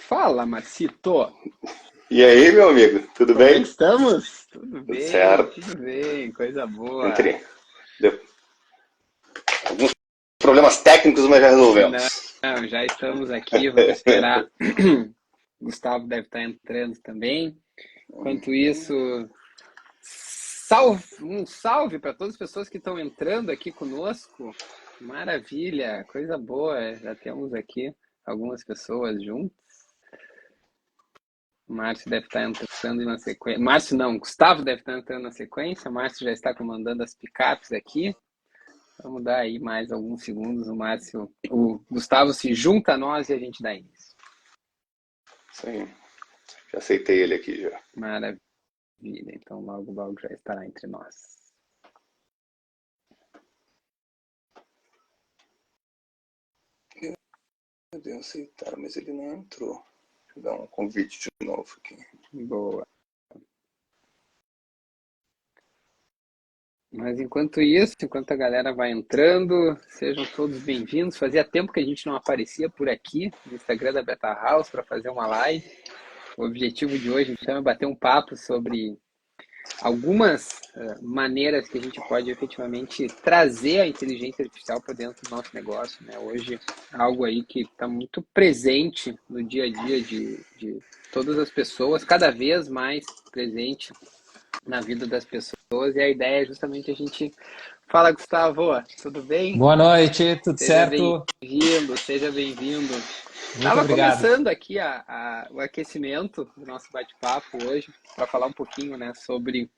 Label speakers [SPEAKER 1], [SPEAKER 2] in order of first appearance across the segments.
[SPEAKER 1] Fala, Marcito.
[SPEAKER 2] E aí, meu amigo, tudo
[SPEAKER 1] Como é que
[SPEAKER 2] bem?
[SPEAKER 1] estamos?
[SPEAKER 2] Tudo certo.
[SPEAKER 1] Tudo bem, coisa boa.
[SPEAKER 2] Entre de- alguns problemas técnicos, mas já
[SPEAKER 1] Não,
[SPEAKER 2] resolvemos.
[SPEAKER 1] já estamos aqui, vamos esperar. Gustavo deve estar entrando também. Enquanto isso, um salve para todas as pessoas que estão entrando aqui conosco. Maravilha, coisa boa. Já temos aqui algumas pessoas juntas. Márcio deve estar entrando na sequência. Márcio não, Gustavo deve estar entrando na sequência. Márcio já está comandando as picapes aqui. Vamos dar aí mais alguns segundos. O Gustavo se junta a nós e a gente dá início.
[SPEAKER 2] Isso aí. Já aceitei ele aqui já.
[SPEAKER 1] Maravilha. Então logo já estará entre nós.
[SPEAKER 2] Meu Deus, aceitaram, mas ele não entrou. Deixa eu dar um convite de novo aqui.
[SPEAKER 1] Boa. Mas enquanto isso, enquanto a galera vai entrando, sejam todos bem-vindos. Fazia tempo que a gente não aparecia por aqui no Instagram da Beta House para fazer uma live. O objetivo de hoje, então, é bater um papo sobre algumas maneiras que a gente pode efetivamente trazer a inteligência artificial para dentro do nosso negócio, né? Hoje, algo aí que está muito presente no dia a dia de todas as pessoas, cada vez mais presente na vida das pessoas, e a ideia é justamente a gente... Fala, Gustavo, tudo bem?
[SPEAKER 3] Boa noite, tudo
[SPEAKER 1] Seja
[SPEAKER 3] certo?
[SPEAKER 1] bem-vindo, seja bem-vindo.
[SPEAKER 3] Muito
[SPEAKER 1] Estava
[SPEAKER 3] obrigado.
[SPEAKER 1] começando aqui o aquecimento do nosso bate-papo hoje, para falar um pouquinho, né, sobre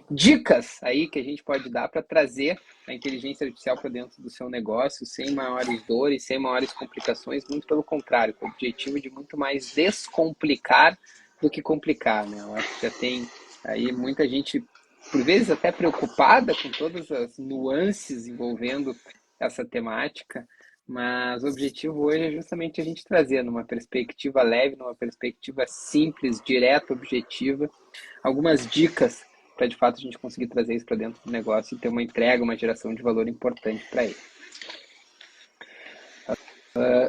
[SPEAKER 1] dicas aí que a gente pode dar para trazer a inteligência artificial para dentro do seu negócio, sem maiores dores, sem maiores complicações, muito pelo contrário, com o objetivo de muito mais descomplicar do que complicar, né? Eu acho que já tem aí muita gente, por vezes até preocupada com todas as nuances envolvendo essa temática, mas o objetivo hoje é justamente a gente trazer numa perspectiva leve, numa perspectiva simples, direta, objetiva, algumas dicas para de fato a gente conseguir trazer isso para dentro do negócio e ter uma entrega, uma geração de valor importante para ele.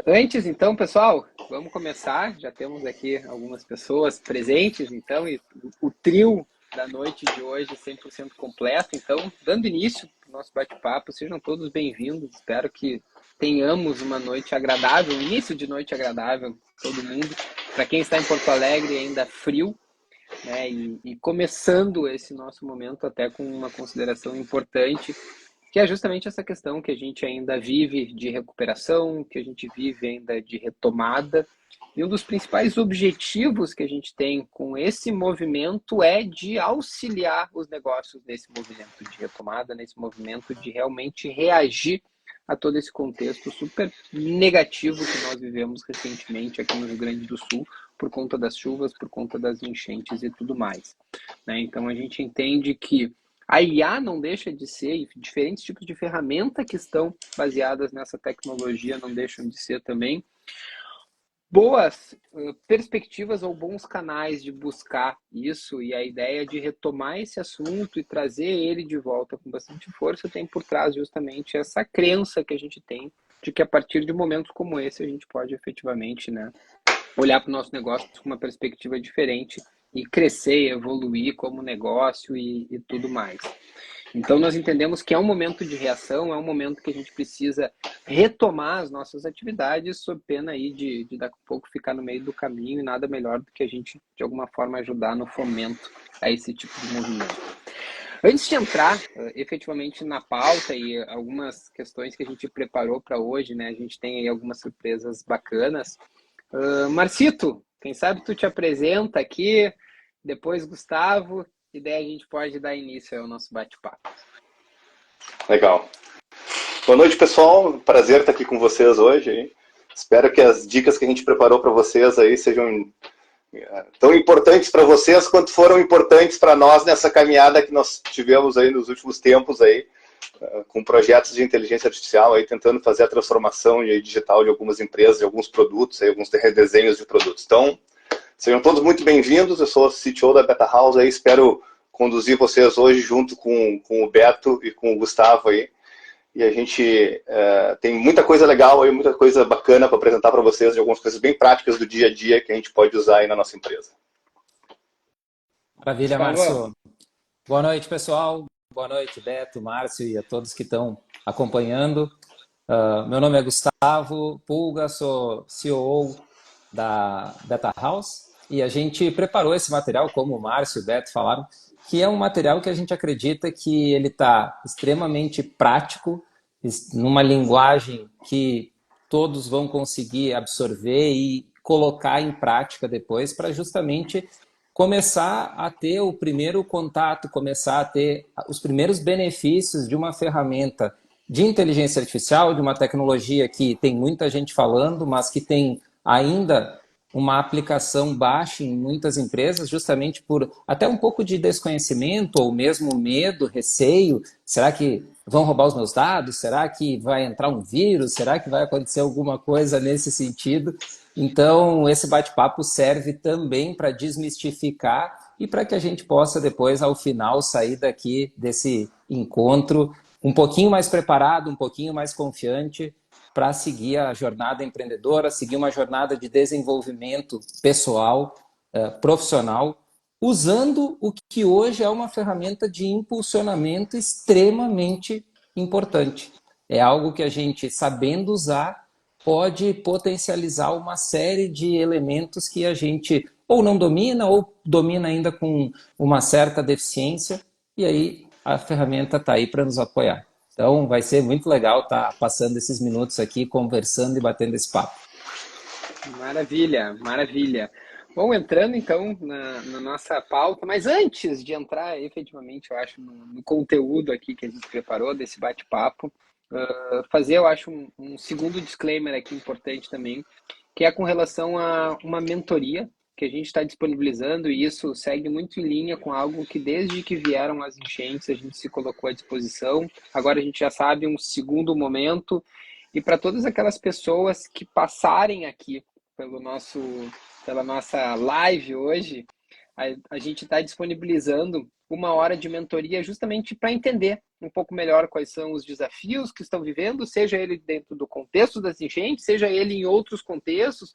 [SPEAKER 1] Antes, então, pessoal, vamos começar. Já temos aqui algumas pessoas presentes, então, e o trio da noite de hoje 100% completo. Então, dando início ao nosso bate-papo, sejam todos bem-vindos. Espero que tenhamos uma noite agradável, um início de noite agradável, todo mundo. Para quem está em Porto Alegre, ainda frio, né? E começando esse nosso momento até com uma consideração importante, que é justamente essa questão que a gente ainda vive de recuperação, que a gente vive ainda de retomada. E um dos principais objetivos que a gente tem com esse movimento é de auxiliar os negócios nesse movimento de retomada, nesse movimento de realmente reagir a todo esse contexto super negativo que nós vivemos recentemente aqui no Rio Grande do Sul, por conta das chuvas, por conta das enchentes e tudo mais, né? Então a gente entende que a IA não deixa de ser, e diferentes tipos de ferramenta que estão baseadas nessa tecnologia não deixam de ser também boas perspectivas ou bons canais de buscar isso, e a ideia de retomar esse assunto e trazer ele de volta com bastante força tem por trás justamente essa crença que a gente tem de que a partir de momentos como esse a gente pode efetivamente, né, olhar para o nosso negócio com uma perspectiva diferente e crescer, evoluir como negócio e tudo mais. Então, nós entendemos que é um momento de reação, é um momento que a gente precisa retomar as nossas atividades, sob pena aí de daqui a pouco ficar no meio do caminho, e nada melhor do que a gente, de alguma forma, ajudar no fomento a esse tipo de movimento. Antes de entrar efetivamente na pauta e algumas questões que a gente preparou para hoje, né, a gente tem aí algumas surpresas bacanas. Marcito, quem sabe tu te apresenta aqui, depois Gustavo, e daí a gente pode dar início ao nosso bate-papo.
[SPEAKER 2] Legal. Boa noite, pessoal. Prazer estar aqui com vocês hoje. Hein? Espero que as dicas que a gente preparou para vocês aí sejam tão importantes para vocês quanto foram importantes para nós nessa caminhada que nós tivemos aí nos últimos tempos aí, com projetos de inteligência artificial aí, tentando fazer a transformação digital de algumas empresas, de alguns produtos, aí, alguns redesenhos de produtos. Então, sejam todos muito bem-vindos. Eu sou o CTO da Beta House aí, espero conduzir vocês hoje junto com o Beto e com o Gustavo aí. e a gente tem muita coisa legal e muita coisa bacana para apresentar para vocês, de algumas coisas bem práticas do dia a dia que a gente pode usar aí na nossa empresa.
[SPEAKER 3] Maravilha,
[SPEAKER 1] Gustavo,
[SPEAKER 3] Márcio. Boa noite, pessoal. Boa noite, Beto, Márcio e a todos que estão acompanhando. Meu nome é Gustavo Pulga, sou COO da Beta House e a gente preparou esse material, como o Márcio e o Beto falaram, que é um material que a gente acredita que ele está extremamente prático, numa linguagem que todos vão conseguir absorver e colocar em prática depois para justamente começar a ter o primeiro contato, começar a ter os primeiros benefícios de uma ferramenta de inteligência artificial, de uma tecnologia que tem muita gente falando, mas que tem ainda uma aplicação baixa em muitas empresas, justamente por até um pouco de desconhecimento ou mesmo medo, receio. Será que vão roubar os meus dados? Será que vai entrar um vírus? Será que vai acontecer alguma coisa nesse sentido? Então, esse bate-papo serve também para desmistificar e para que a gente possa depois, ao final, sair daqui desse encontro um pouquinho mais preparado, um pouquinho mais confiante para seguir a jornada empreendedora, seguir uma jornada de desenvolvimento pessoal, profissional, usando o que hoje é uma ferramenta de impulsionamento extremamente importante. É algo que a gente, sabendo usar, pode potencializar uma série de elementos que a gente ou não domina ou domina ainda com uma certa deficiência, e aí a ferramenta está aí para nos apoiar. Então vai ser muito legal estar passando esses minutos aqui, conversando e batendo esse papo.
[SPEAKER 1] maravilha, maravilha. Bom, entrando então na nossa pauta, mas antes de entrar efetivamente, eu acho, no conteúdo aqui que a gente preparou desse bate-papo, fazer, eu acho, um segundo disclaimer aqui importante também, que é com relação a uma mentoria que a gente está disponibilizando, e isso segue muito em linha com algo que desde que vieram as enchentes a gente se colocou à disposição. Agora a gente já sabe um segundo momento, e para todas aquelas pessoas que passarem aqui pela nossa live hoje, a gente está disponibilizando 1 hora de mentoria justamente para entender um pouco melhor quais são os desafios que estão vivendo, seja ele dentro do contexto das enchentes, seja ele em outros contextos,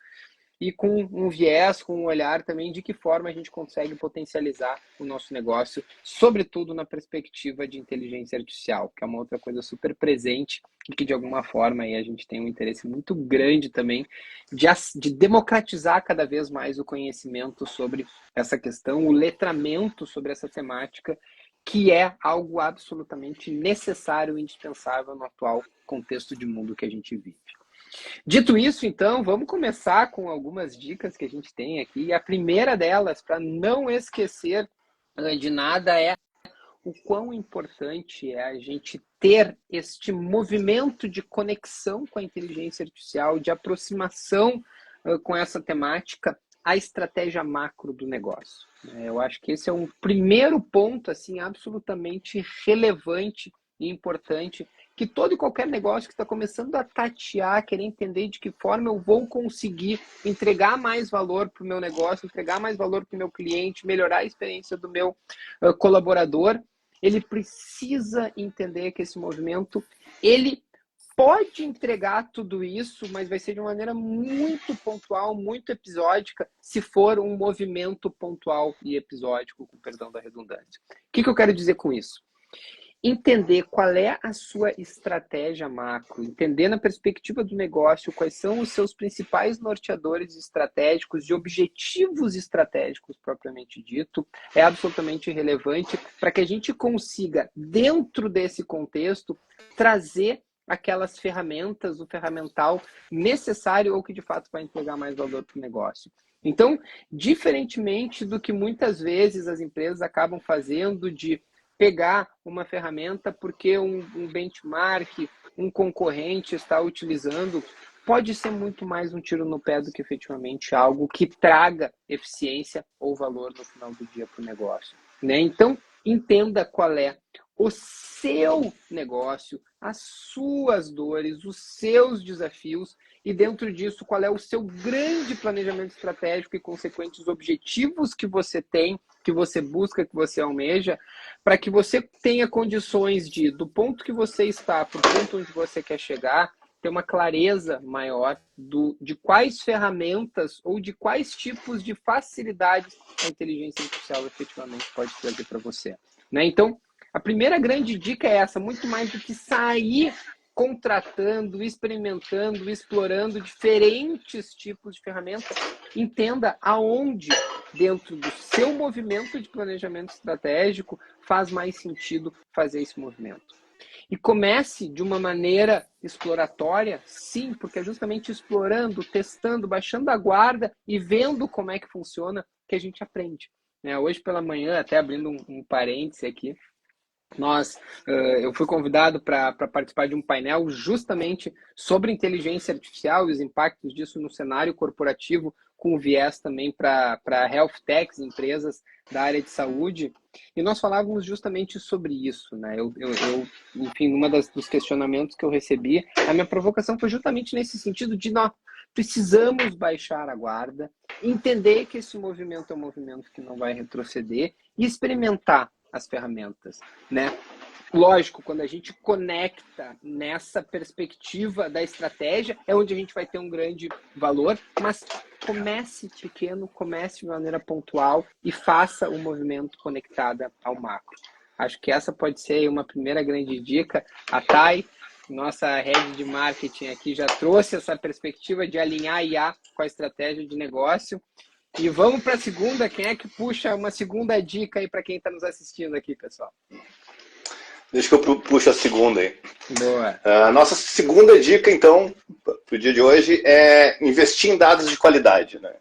[SPEAKER 1] e com um viés, com um olhar também de que forma a gente consegue potencializar o nosso negócio, sobretudo na perspectiva de inteligência artificial, que é uma outra coisa super presente e que de alguma forma aí a gente tem um interesse muito grande também de democratizar cada vez mais o conhecimento sobre essa questão, o letramento sobre essa temática, que é algo absolutamente necessário e indispensável no atual contexto de mundo que a gente vive. Dito isso, então, vamos começar com algumas dicas que a gente tem aqui. A primeira delas, para não esquecer de nada, é o quão importante é a gente ter este movimento de conexão com a inteligência artificial, de aproximação com essa temática, a estratégia macro do negócio. Eu acho que esse é um primeiro ponto assim absolutamente relevante e importante, que todo e qualquer negócio que está começando a tatear, querer entender de que forma eu vou conseguir entregar mais valor para o meu negócio, entregar mais valor para o meu cliente, melhorar a experiência do meu colaborador, ele precisa entender que esse movimento, ele pode entregar tudo isso, mas vai ser de uma maneira muito pontual, muito episódica, se for um movimento pontual e episódico, com perdão da redundância. O que eu quero dizer com isso? Entender qual é a sua estratégia macro, entender na perspectiva do negócio quais são os seus principais norteadores estratégicos e objetivos estratégicos propriamente dito, é absolutamente relevante para que a gente consiga, dentro desse contexto, trazer aquelas ferramentas, o ferramental necessário ou que de fato vai entregar mais valor para o negócio. Então, diferentemente do que muitas vezes as empresas acabam fazendo de pegar uma ferramenta porque um benchmark, um concorrente está utilizando, pode ser muito mais um tiro no pé do que efetivamente algo que traga eficiência ou valor no final do dia para o negócio, né? Então, entenda qual é o seu negócio, as suas dores, os seus desafios e dentro disso qual é o seu grande planejamento estratégico e consequentes objetivos que você tem, que você busca, que você almeja, para que você tenha condições de, do ponto que você está para o ponto onde você quer chegar, ter uma clareza maior de quais ferramentas ou de quais tipos de facilidades a inteligência artificial efetivamente pode trazer para você. Né? Então, a primeira grande dica é essa, muito mais do que sair contratando, experimentando, explorando diferentes tipos de ferramentas, entenda aonde, dentro do seu movimento de planejamento estratégico, faz mais sentido fazer esse movimento. E comece de uma maneira exploratória, sim, porque é justamente explorando, testando, baixando a guarda e vendo como é que funciona que a gente aprende. Hoje pela manhã, até abrindo um parêntese aqui, eu fui convidado para participar de um painel justamente sobre inteligência artificial e os impactos disso no cenário corporativo, com viés também para health techs, empresas da área de saúde, e nós falávamos justamente sobre isso, né? Enfim, dos questionamentos que eu recebi, a minha provocação foi justamente nesse sentido de nós precisamos baixar a guarda, entender que esse movimento é um movimento que não vai retroceder e experimentar as ferramentas, né? Lógico, quando a gente conecta nessa perspectiva da estratégia, é onde a gente vai ter um grande valor, mas comece pequeno, comece de maneira pontual e faça o movimento conectada ao macro. Acho que essa pode ser uma primeira grande dica. A Thay, nossa head de marketing aqui, já trouxe essa perspectiva de alinhar a IA com a estratégia de negócio. E vamos para a segunda. Quem é que puxa uma segunda dica aí para quem está nos assistindo aqui, pessoal?
[SPEAKER 2] Deixa que eu puxo a segunda aí.
[SPEAKER 1] Boa.
[SPEAKER 2] A nossa segunda dica, então, para o dia de hoje, é investir em dados de qualidade. Né?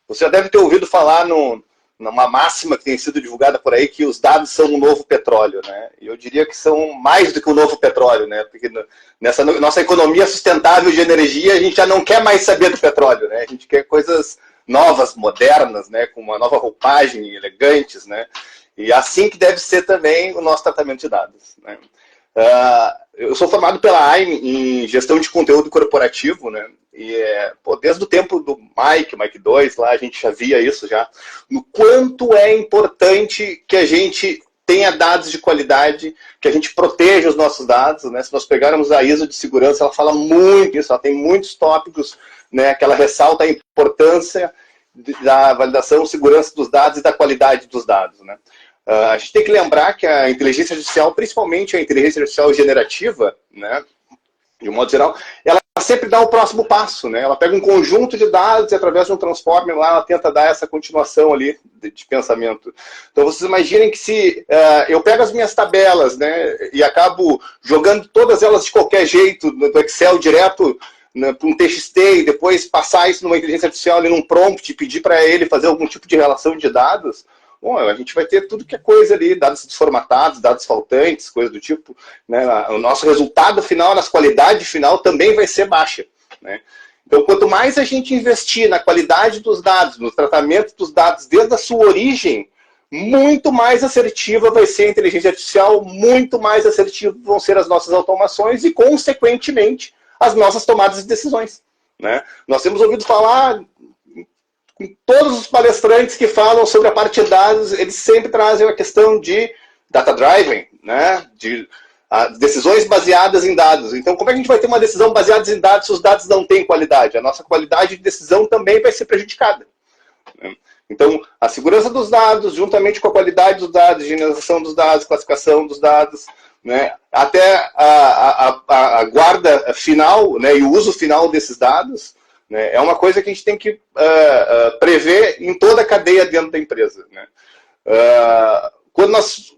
[SPEAKER 2] Você já deve ter ouvido falar numa máxima que tem sido divulgada por aí, que os dados são o novo petróleo. Né? E eu diria que são mais do que o novo petróleo, né? Porque nessa nossa economia sustentável de energia, a gente já não quer mais saber do petróleo. Né? A gente quer coisas novas, modernas, né, com uma nova roupagem, elegantes, né, e assim que deve ser também o nosso tratamento de dados. Né. Eu sou formado pela AIM em gestão de conteúdo corporativo, né, e desde o tempo do Mike 2, lá a gente já via isso já, no quanto é importante que a gente tenha dados de qualidade, que a gente proteja os nossos dados, né, se nós pegarmos a ISO de segurança, ela fala muito isso, ela tem muitos tópicos, né, que ela ressalta a importância da validação, segurança dos dados e da qualidade dos dados. Né? A gente tem que lembrar que a inteligência artificial, principalmente a inteligência artificial generativa, né, de um modo geral, ela sempre dá o próximo passo. Né? Ela pega um conjunto de dados e através de um transformer lá, ela tenta dar essa continuação ali de pensamento. Então vocês imaginem que se eu pego as minhas tabelas, né, e acabo jogando todas elas de qualquer jeito, no Excel direto, para um TXT e depois passar isso numa inteligência artificial ali num prompt e pedir para ele fazer algum tipo de relação de dados, bom, a gente vai ter tudo que é coisa ali, dados desformatados, dados faltantes, coisa do tipo. Né? O nosso resultado final, nossa qualidade final também vai ser baixa. Né? Então, quanto mais a gente investir na qualidade dos dados, no tratamento dos dados desde a sua origem, muito mais assertiva vai ser a inteligência artificial, muito mais assertivas vão ser as nossas automações e, consequentemente, as nossas tomadas de decisões. Né? Nós temos ouvido falar, com todos os palestrantes que falam sobre a parte de dados, eles sempre trazem a questão de data-driven, né? De decisões baseadas em dados. Então, como é que a gente vai ter uma decisão baseada em dados se os dados não têm qualidade? A nossa qualidade de decisão também vai ser prejudicada. Né? Então, a segurança dos dados, juntamente com a qualidade dos dados, higienização dos dados, classificação dos dados, né, até a guarda final, né, e o uso final desses dados, né, é uma coisa que a gente tem que prever em toda a cadeia dentro da empresa. Né. Quando nós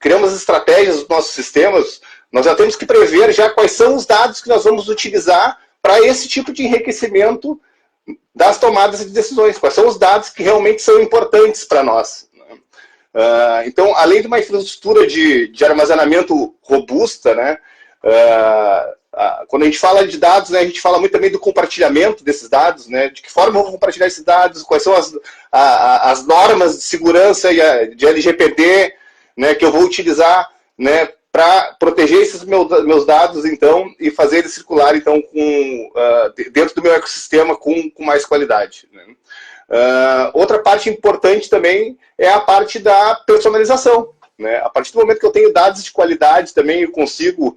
[SPEAKER 2] criamos estratégias dos nossos sistemas, nós já temos que prever já quais são os dados que nós vamos utilizar para esse tipo de enriquecimento das tomadas de decisões, quais são os dados que realmente são importantes para nós. Então, além de uma infraestrutura de armazenamento robusta, né, quando a gente fala de dados, né, a gente fala muito também do compartilhamento desses dados, né, de que forma eu vou compartilhar esses dados, quais são as normas de segurança e de LGPD, né, que eu vou utilizar, né, para proteger esses meus dados, então, e fazer eles circular, então, dentro do meu ecossistema com mais qualidade. Né? Outra parte importante também é a parte da personalização. Né? A partir do momento que eu tenho dados de qualidade também, eu consigo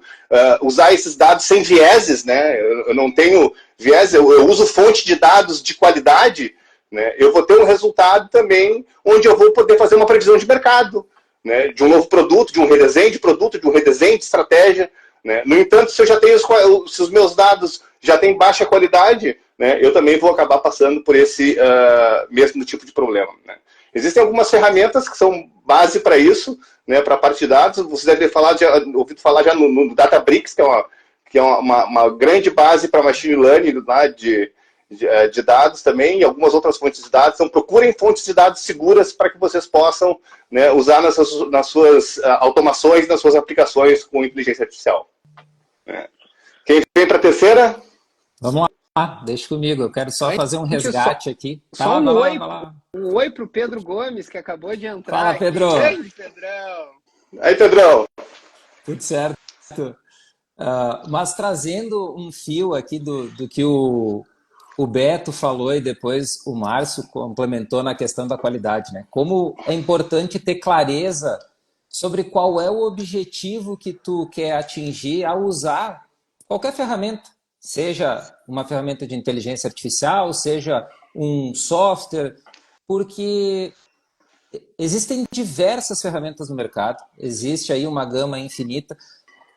[SPEAKER 2] usar esses dados sem vieses, né? Eu não tenho viés, eu uso fonte de dados de qualidade, né? Eu vou ter um resultado também onde eu vou poder fazer uma previsão de mercado, né? De um novo produto, de um redesenho de produto, de um redesenho de estratégia. Né? No entanto, se eu já tenho se os meus dados já têm baixa qualidade, né, eu também vou acabar passando por esse mesmo tipo de problema. Né? Existem algumas ferramentas que são base para isso, né, para a parte de dados. Você deve ter ouvido falar já no Databricks, que é uma grande base para machine learning lá de dados também, e algumas outras fontes de dados. Então, procurem fontes de dados seguras para que vocês possam, né, usar nas suas automações, nas suas aplicações com inteligência artificial. Quem vem para a terceira?
[SPEAKER 3] Vamos lá, deixa comigo. Eu quero só fazer um resgate aqui.
[SPEAKER 1] Só um oi para o Pedro Gomes, que acabou de entrar.
[SPEAKER 3] Fala, Pedro.
[SPEAKER 1] Grande Pedrão.
[SPEAKER 2] Aí, Pedrão.
[SPEAKER 3] Tudo certo. Mas trazendo um fio aqui do que o Beto falou e depois o Márcio complementou na questão da qualidade, né? Como é importante ter clareza sobre qual é o objetivo que tu quer atingir ao usar qualquer ferramenta, seja uma ferramenta de inteligência artificial, seja um software, porque existem diversas ferramentas no mercado, existe aí uma gama infinita.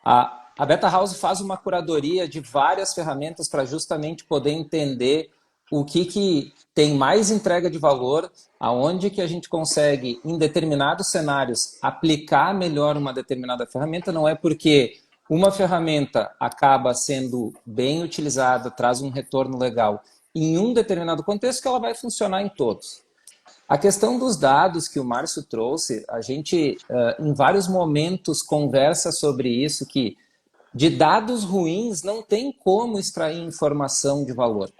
[SPEAKER 3] A Beta House faz uma curadoria de várias ferramentas para justamente poder entender o que tem mais entrega de valor, aonde que a gente consegue, em determinados cenários, aplicar melhor uma determinada ferramenta. Não é porque uma ferramenta acaba sendo bem utilizada, traz um retorno legal em um determinado contexto que ela vai funcionar em todos. A questão dos dados que o Márcio trouxe, a gente em vários momentos conversa sobre isso, que de dados ruins não tem como extrair informação de valor.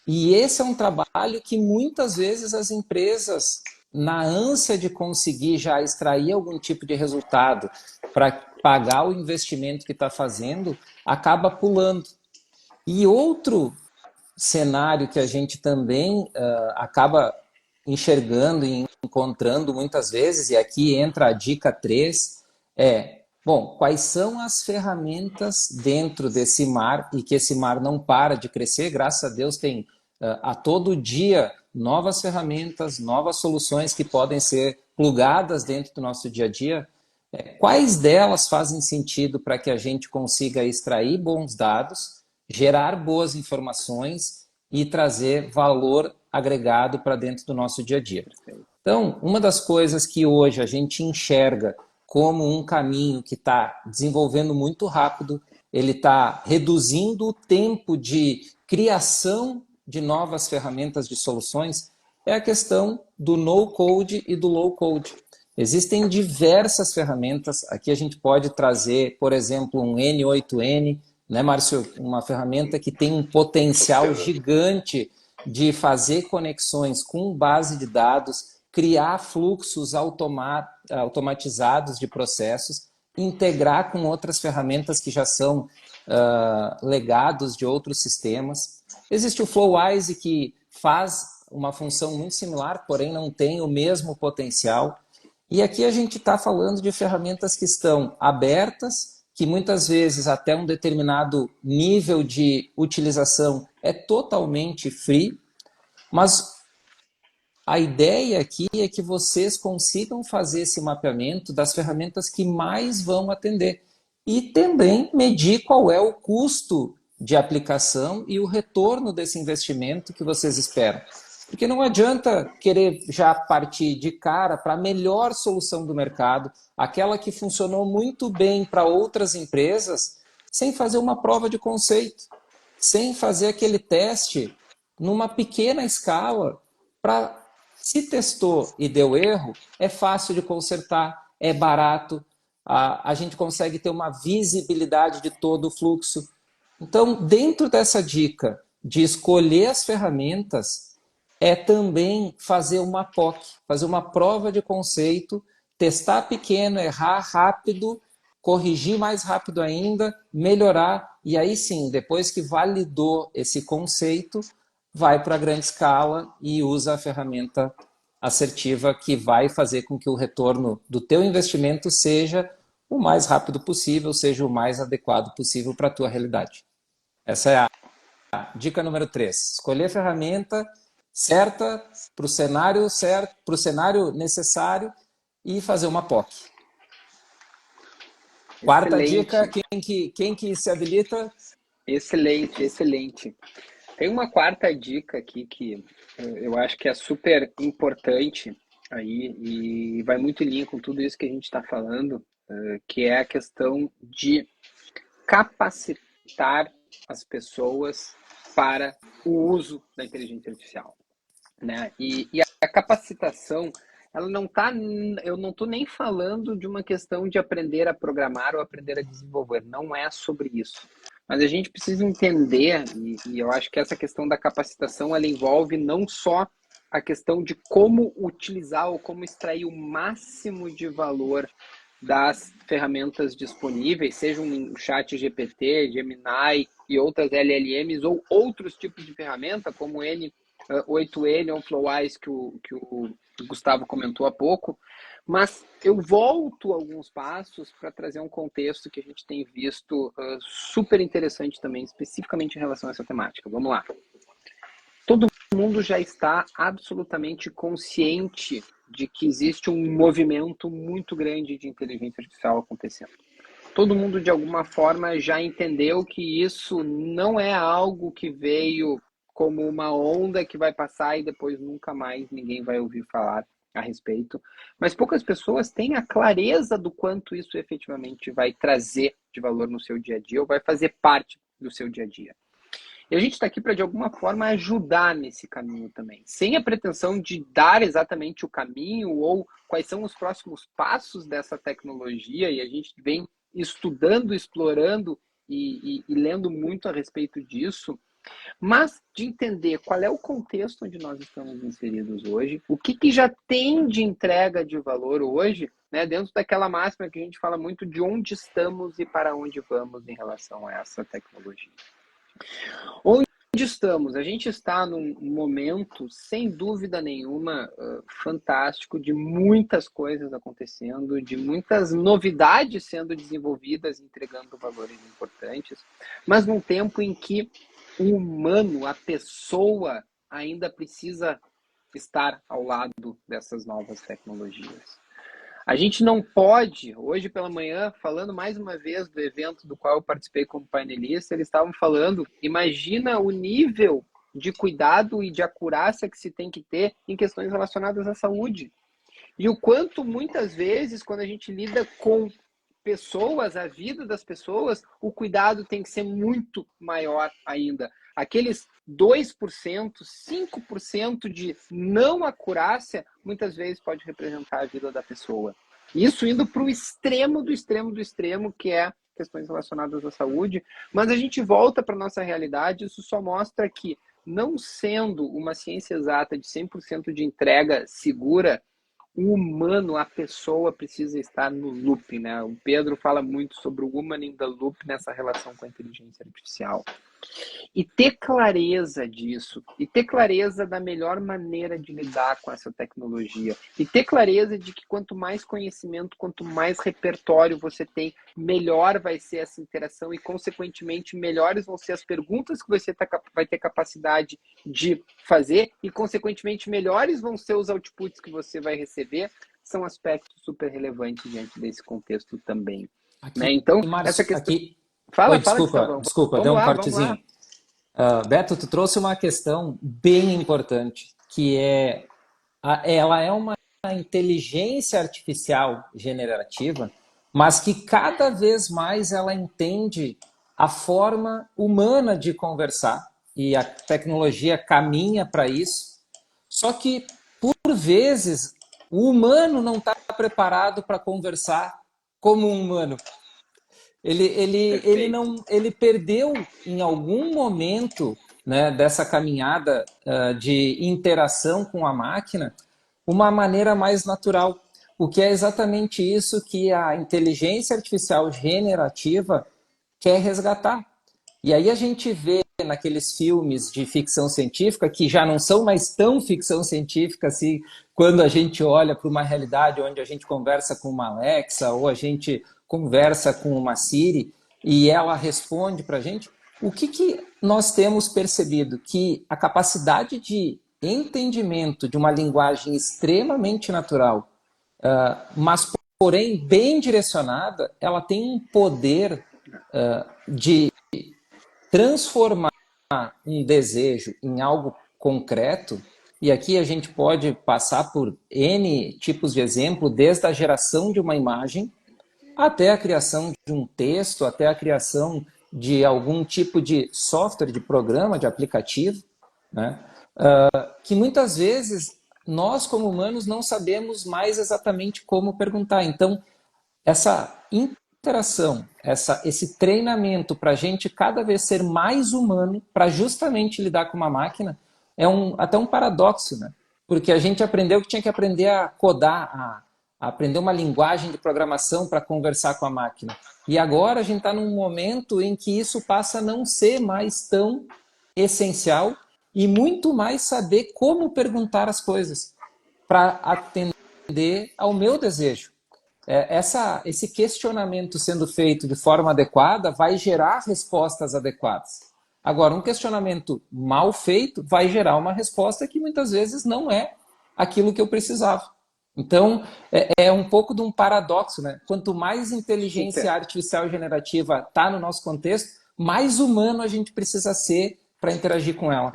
[SPEAKER 3] E esse é um trabalho que muitas vezes as empresas, na ânsia de conseguir já extrair algum tipo de resultado para pagar o investimento que está fazendo, acaba pulando. E outro cenário que a gente também acaba enxergando e encontrando muitas vezes, e aqui entra a dica 3, bom, quais são as ferramentas dentro desse mar, e que esse mar não para de crescer, graças a Deus tem a todo dia novas ferramentas, novas soluções que podem ser plugadas dentro do nosso dia a dia. Quais delas fazem sentido para que a gente consiga extrair bons dados, gerar boas informações e trazer valor agregado para dentro do nosso dia a dia? Então, uma das coisas que hoje a gente enxerga como um caminho que está desenvolvendo muito rápido, ele está reduzindo o tempo de criação de novas ferramentas de soluções, é a questão do no-code e do low-code. Existem diversas ferramentas, aqui a gente pode trazer, por exemplo, um N8N, né, Márcio? Uma ferramenta que tem um potencial gigante de fazer conexões com base de dados, criar fluxos automatizados de processos, integrar com outras ferramentas que já são legados de outros sistemas. Existe o Flowise, que faz uma função muito similar, porém não tem o mesmo potencial. E aqui a gente está falando de ferramentas que estão abertas, que muitas vezes até um determinado nível de utilização é totalmente free, mas a ideia aqui é que vocês consigam fazer esse mapeamento das ferramentas que mais vão atender e também medir qual é o custo de aplicação e o retorno desse investimento que vocês esperam. Porque não adianta querer já partir de cara para a melhor solução do mercado, aquela que funcionou muito bem para outras empresas, sem fazer uma prova de conceito, sem fazer aquele teste numa pequena escala para... Se testou e deu erro, é fácil de consertar, é barato, a gente consegue ter uma visibilidade de todo o fluxo. Então, dentro dessa dica de escolher as ferramentas, é também fazer uma POC, fazer uma prova de conceito, testar pequeno, errar rápido corrigir mais rápido ainda, melhorar, e aí sim, depois que validou esse conceito, vai para a grande escala e usa a ferramenta assertiva que vai fazer com que o retorno do teu investimento seja o mais rápido possível, seja o mais adequado possível para a tua realidade. Essa é a dica número 3. Escolher a ferramenta certa para o cenário certo, para o cenário necessário e fazer uma POC. Quarta dica, quem que se habilita?
[SPEAKER 1] Excelente, excelente. Tem uma quarta dica aqui que eu acho que é super importante aí e vai muito em linha com tudo isso que a gente está falando, que é a questão de capacitar as pessoas para o uso da inteligência artificial, né? E a capacitação, ela não tá, eu não estou nem falando de uma questão de aprender a programar ou aprender a desenvolver, não é sobre isso. Mas a gente precisa entender, e eu acho que essa questão da capacitação, ela envolve não só a questão de como utilizar ou como extrair o máximo de valor das ferramentas disponíveis, seja um chat GPT, Gemini e outras LLMs ou outros tipos de ferramenta, como o N8N ou FlowEyes que o Gustavo comentou há pouco, mas eu volto alguns passos para trazer um contexto que a gente tem visto super interessante também, especificamente em relação a essa temática. Vamos lá. Todo mundo já está absolutamente consciente de que existe um movimento muito grande de inteligência artificial acontecendo. Todo mundo, de alguma forma, já entendeu que isso não é algo que veio como uma onda que vai passar e depois nunca mais ninguém vai ouvir falar a respeito. Mas poucas pessoas têm a clareza do quanto isso efetivamente vai trazer de valor no seu dia a dia ou vai fazer parte do seu dia a dia. E a gente está aqui para, de alguma forma, ajudar nesse caminho também, sem a pretensão de dar exatamente o caminho ou quais são os próximos passos dessa tecnologia, e a gente vem estudando, explorando e lendo muito a respeito disso, mas de entender qual é o contexto onde nós estamos inseridos hoje, o que já tem de entrega de valor hoje, né, dentro daquela máxima que a gente fala muito de onde estamos e para onde vamos em relação a essa tecnologia. Onde estamos? A gente está num momento, sem dúvida nenhuma, fantástico, de muitas coisas acontecendo, de muitas novidades sendo desenvolvidas, entregando valores importantes, mas num tempo em que o humano, a pessoa, ainda precisa estar ao lado dessas novas tecnologias. A gente não pode, hoje pela manhã, falando mais uma vez do evento do qual eu participei como painelista, eles estavam falando, imagina o nível de cuidado e de acurácia que se tem que ter em questões relacionadas à saúde. E o quanto, muitas vezes, quando a gente lida com pessoas, a vida das pessoas, o cuidado tem que ser muito maior ainda. Aqueles 2%, 5% de não acurácia, muitas vezes pode representar a vida da pessoa. Isso indo para o extremo do extremo do extremo, que é questões relacionadas à saúde. Mas a gente volta para a nossa realidade, isso só mostra que, não sendo uma ciência exata de 100% de entrega segura, o humano, a pessoa precisa estar no loop, né? O Pedro fala muito sobre o human in the loop nessa relação com a inteligência artificial. E ter clareza disso, e ter clareza da melhor maneira de lidar com essa tecnologia, e ter clareza de que quanto mais conhecimento, quanto mais repertório você tem, melhor vai ser essa interação e, consequentemente, melhores vão ser as perguntas que você vai ter capacidade de fazer e, consequentemente, melhores vão ser os outputs que você vai receber, são aspectos super relevantes diante desse contexto também.
[SPEAKER 3] Aqui,
[SPEAKER 1] né? Então,
[SPEAKER 3] Márcio,
[SPEAKER 1] essa questão...
[SPEAKER 3] aqui...
[SPEAKER 1] Fala,
[SPEAKER 3] Oi, desculpa,
[SPEAKER 1] Gustavão.
[SPEAKER 3] deu um
[SPEAKER 1] Vamos lá.
[SPEAKER 3] cortezinho. Beto, tu trouxe uma questão bem importante, que ela é uma inteligência artificial generativa, mas que cada vez mais ela entende a forma humana de conversar, e a tecnologia caminha para isso. Só que, por vezes, o humano não está preparado para conversar como um humano. Ele perdeu em algum momento, né, dessa caminhada de interação com a máquina uma maneira mais natural. o que é exatamente isso que a inteligência artificial generativa quer resgatar. E aí a gente vê naqueles filmes de ficção científica, que já não são mais tão ficção científica assim, quando a gente olha para uma realidade onde a gente conversa com uma Alexa ou a gente conversa com uma Siri e ela responde para a gente. O que nós temos percebido? Que a capacidade de entendimento de uma linguagem extremamente natural, mas porém bem direcionada, ela tem um poder de transformar um desejo em algo concreto, e aqui a gente pode passar por N tipos de exemplo, desde a geração de uma imagem, até a criação de um texto, até a criação de algum tipo de software, de programa, de aplicativo, né? Que muitas vezes nós, como humanos, não sabemos mais exatamente como perguntar. Então, essa interação, esse treinamento para a gente cada vez ser mais humano, para justamente lidar com uma máquina, é até um paradoxo, né? Porque a gente aprendeu que tinha que aprender a codar, a aprender uma linguagem de programação para conversar com a máquina. E agora a gente está num momento em que isso passa a não ser mais tão essencial e muito mais saber como perguntar as coisas para atender ao meu desejo. Esse questionamento sendo feito de forma adequada vai gerar respostas adequadas. Agora, um questionamento mal feito vai gerar uma resposta que muitas vezes não é aquilo que eu precisava. Então, é um pouco de um paradoxo, né? Quanto mais inteligência artificial generativa está no nosso contexto, mais humano a gente precisa ser para interagir com ela.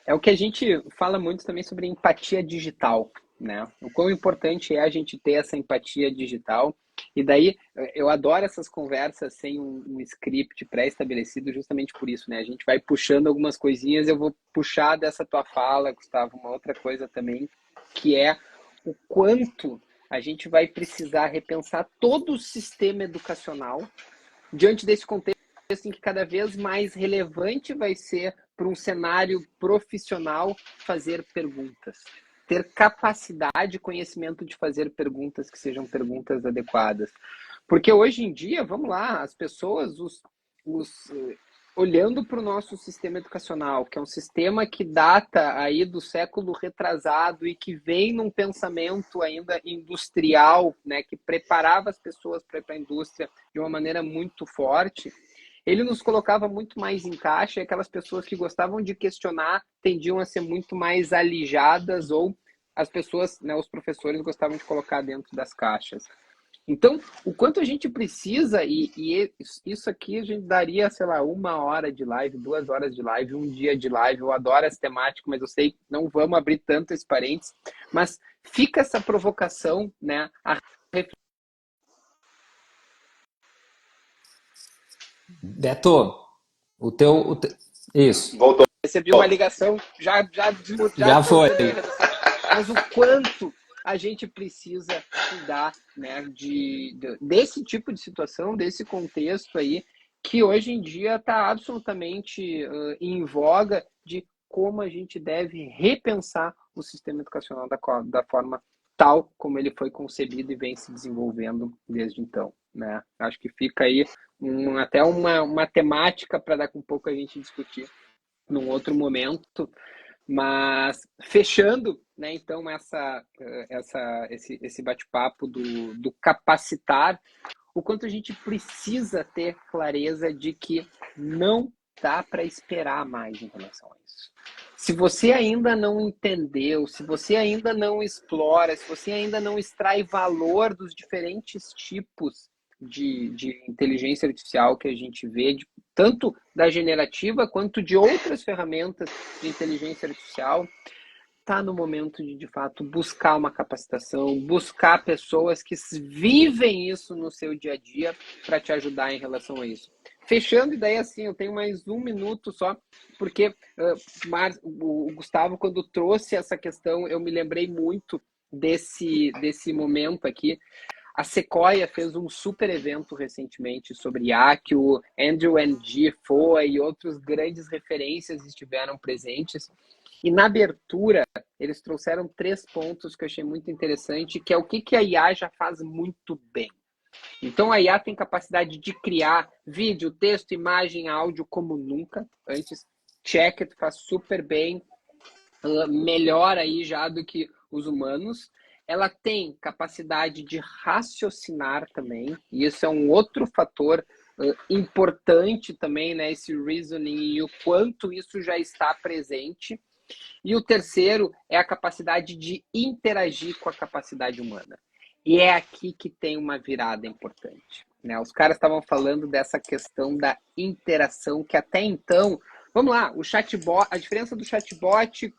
[SPEAKER 1] É o que a gente fala muito também sobre empatia digital, né? O quão importante é a gente ter essa empatia digital. E daí, eu adoro essas conversas sem um script pré-estabelecido justamente por isso, né? A gente vai puxando algumas coisinhas, eu vou puxar dessa tua fala, Gustavo, uma outra coisa também, que é o quanto a gente vai precisar repensar todo o sistema educacional diante desse contexto em que cada vez mais relevante vai ser para um cenário profissional fazer perguntas. Ter capacidade, conhecimento de fazer perguntas que sejam perguntas adequadas. Porque hoje em dia, vamos lá, as pessoas, olhando para o nosso sistema educacional, que é um sistema que data aí do século retrasado e que vem num pensamento ainda industrial, né, que preparava as pessoas para ir para a indústria de uma maneira muito forte, ele nos colocava muito mais em caixa, e aquelas pessoas que gostavam de questionar tendiam a ser muito mais alijadas, ou as pessoas, né, os professores gostavam de colocar dentro das caixas. Então, o quanto a gente precisa, e isso aqui a gente daria, sei lá, 1 hora de live, 2 horas de live, um dia de live. Eu adoro essa temática, mas eu sei que não vamos abrir tanto esse parênteses. Mas fica essa provocação, né?
[SPEAKER 3] Beto, isso.
[SPEAKER 2] Voltou.
[SPEAKER 1] Recebi uma ligação, já
[SPEAKER 3] Já foi.
[SPEAKER 1] Mas o quanto a gente precisa cuidar, né, desse tipo de situação, desse contexto aí, que hoje em dia está absolutamente em voga, de como a gente deve repensar o sistema educacional da forma tal como ele foi concebido e vem se desenvolvendo desde então, né? Acho que fica aí até uma temática para daqui a um pouco a gente discutir num outro momento, mas fechando, né, então esse bate-papo do capacitar, o quanto a gente precisa ter clareza de que não dá para esperar mais em relação a isso. Se você ainda não entendeu, se você ainda não explora, se você ainda não extrai valor dos diferentes tipos de inteligência artificial que a gente vê, tanto da generativa quanto de outras ferramentas de inteligência artificial, está no momento de fato, buscar uma capacitação, buscar pessoas que vivem isso no seu dia a dia para te ajudar em relação a isso. Fechando, e daí assim, eu tenho mais 1 minuto só, porque o Gustavo, quando trouxe essa questão, eu me lembrei muito desse momento aqui. A Sequoia fez um super evento recentemente sobre IA, que o Andrew Ng foi e outros grandes referências estiveram presentes. E na abertura, eles trouxeram 3 pontos que eu achei muito interessante, que é o que a IA já faz muito bem. Então, a IA tem capacidade de criar vídeo, texto, imagem, áudio como nunca antes. Check it, faz super bem, melhor aí já do que os humanos. Ela tem capacidade de raciocinar também, e isso é um outro fator importante também, né? Esse reasoning e o quanto isso já está presente. E o terceiro é a capacidade de interagir com a capacidade humana. E é aqui que tem uma virada importante, né? Os caras estavam falando dessa questão da interação, que até então, vamos lá, o chatbot, a diferença do chatbot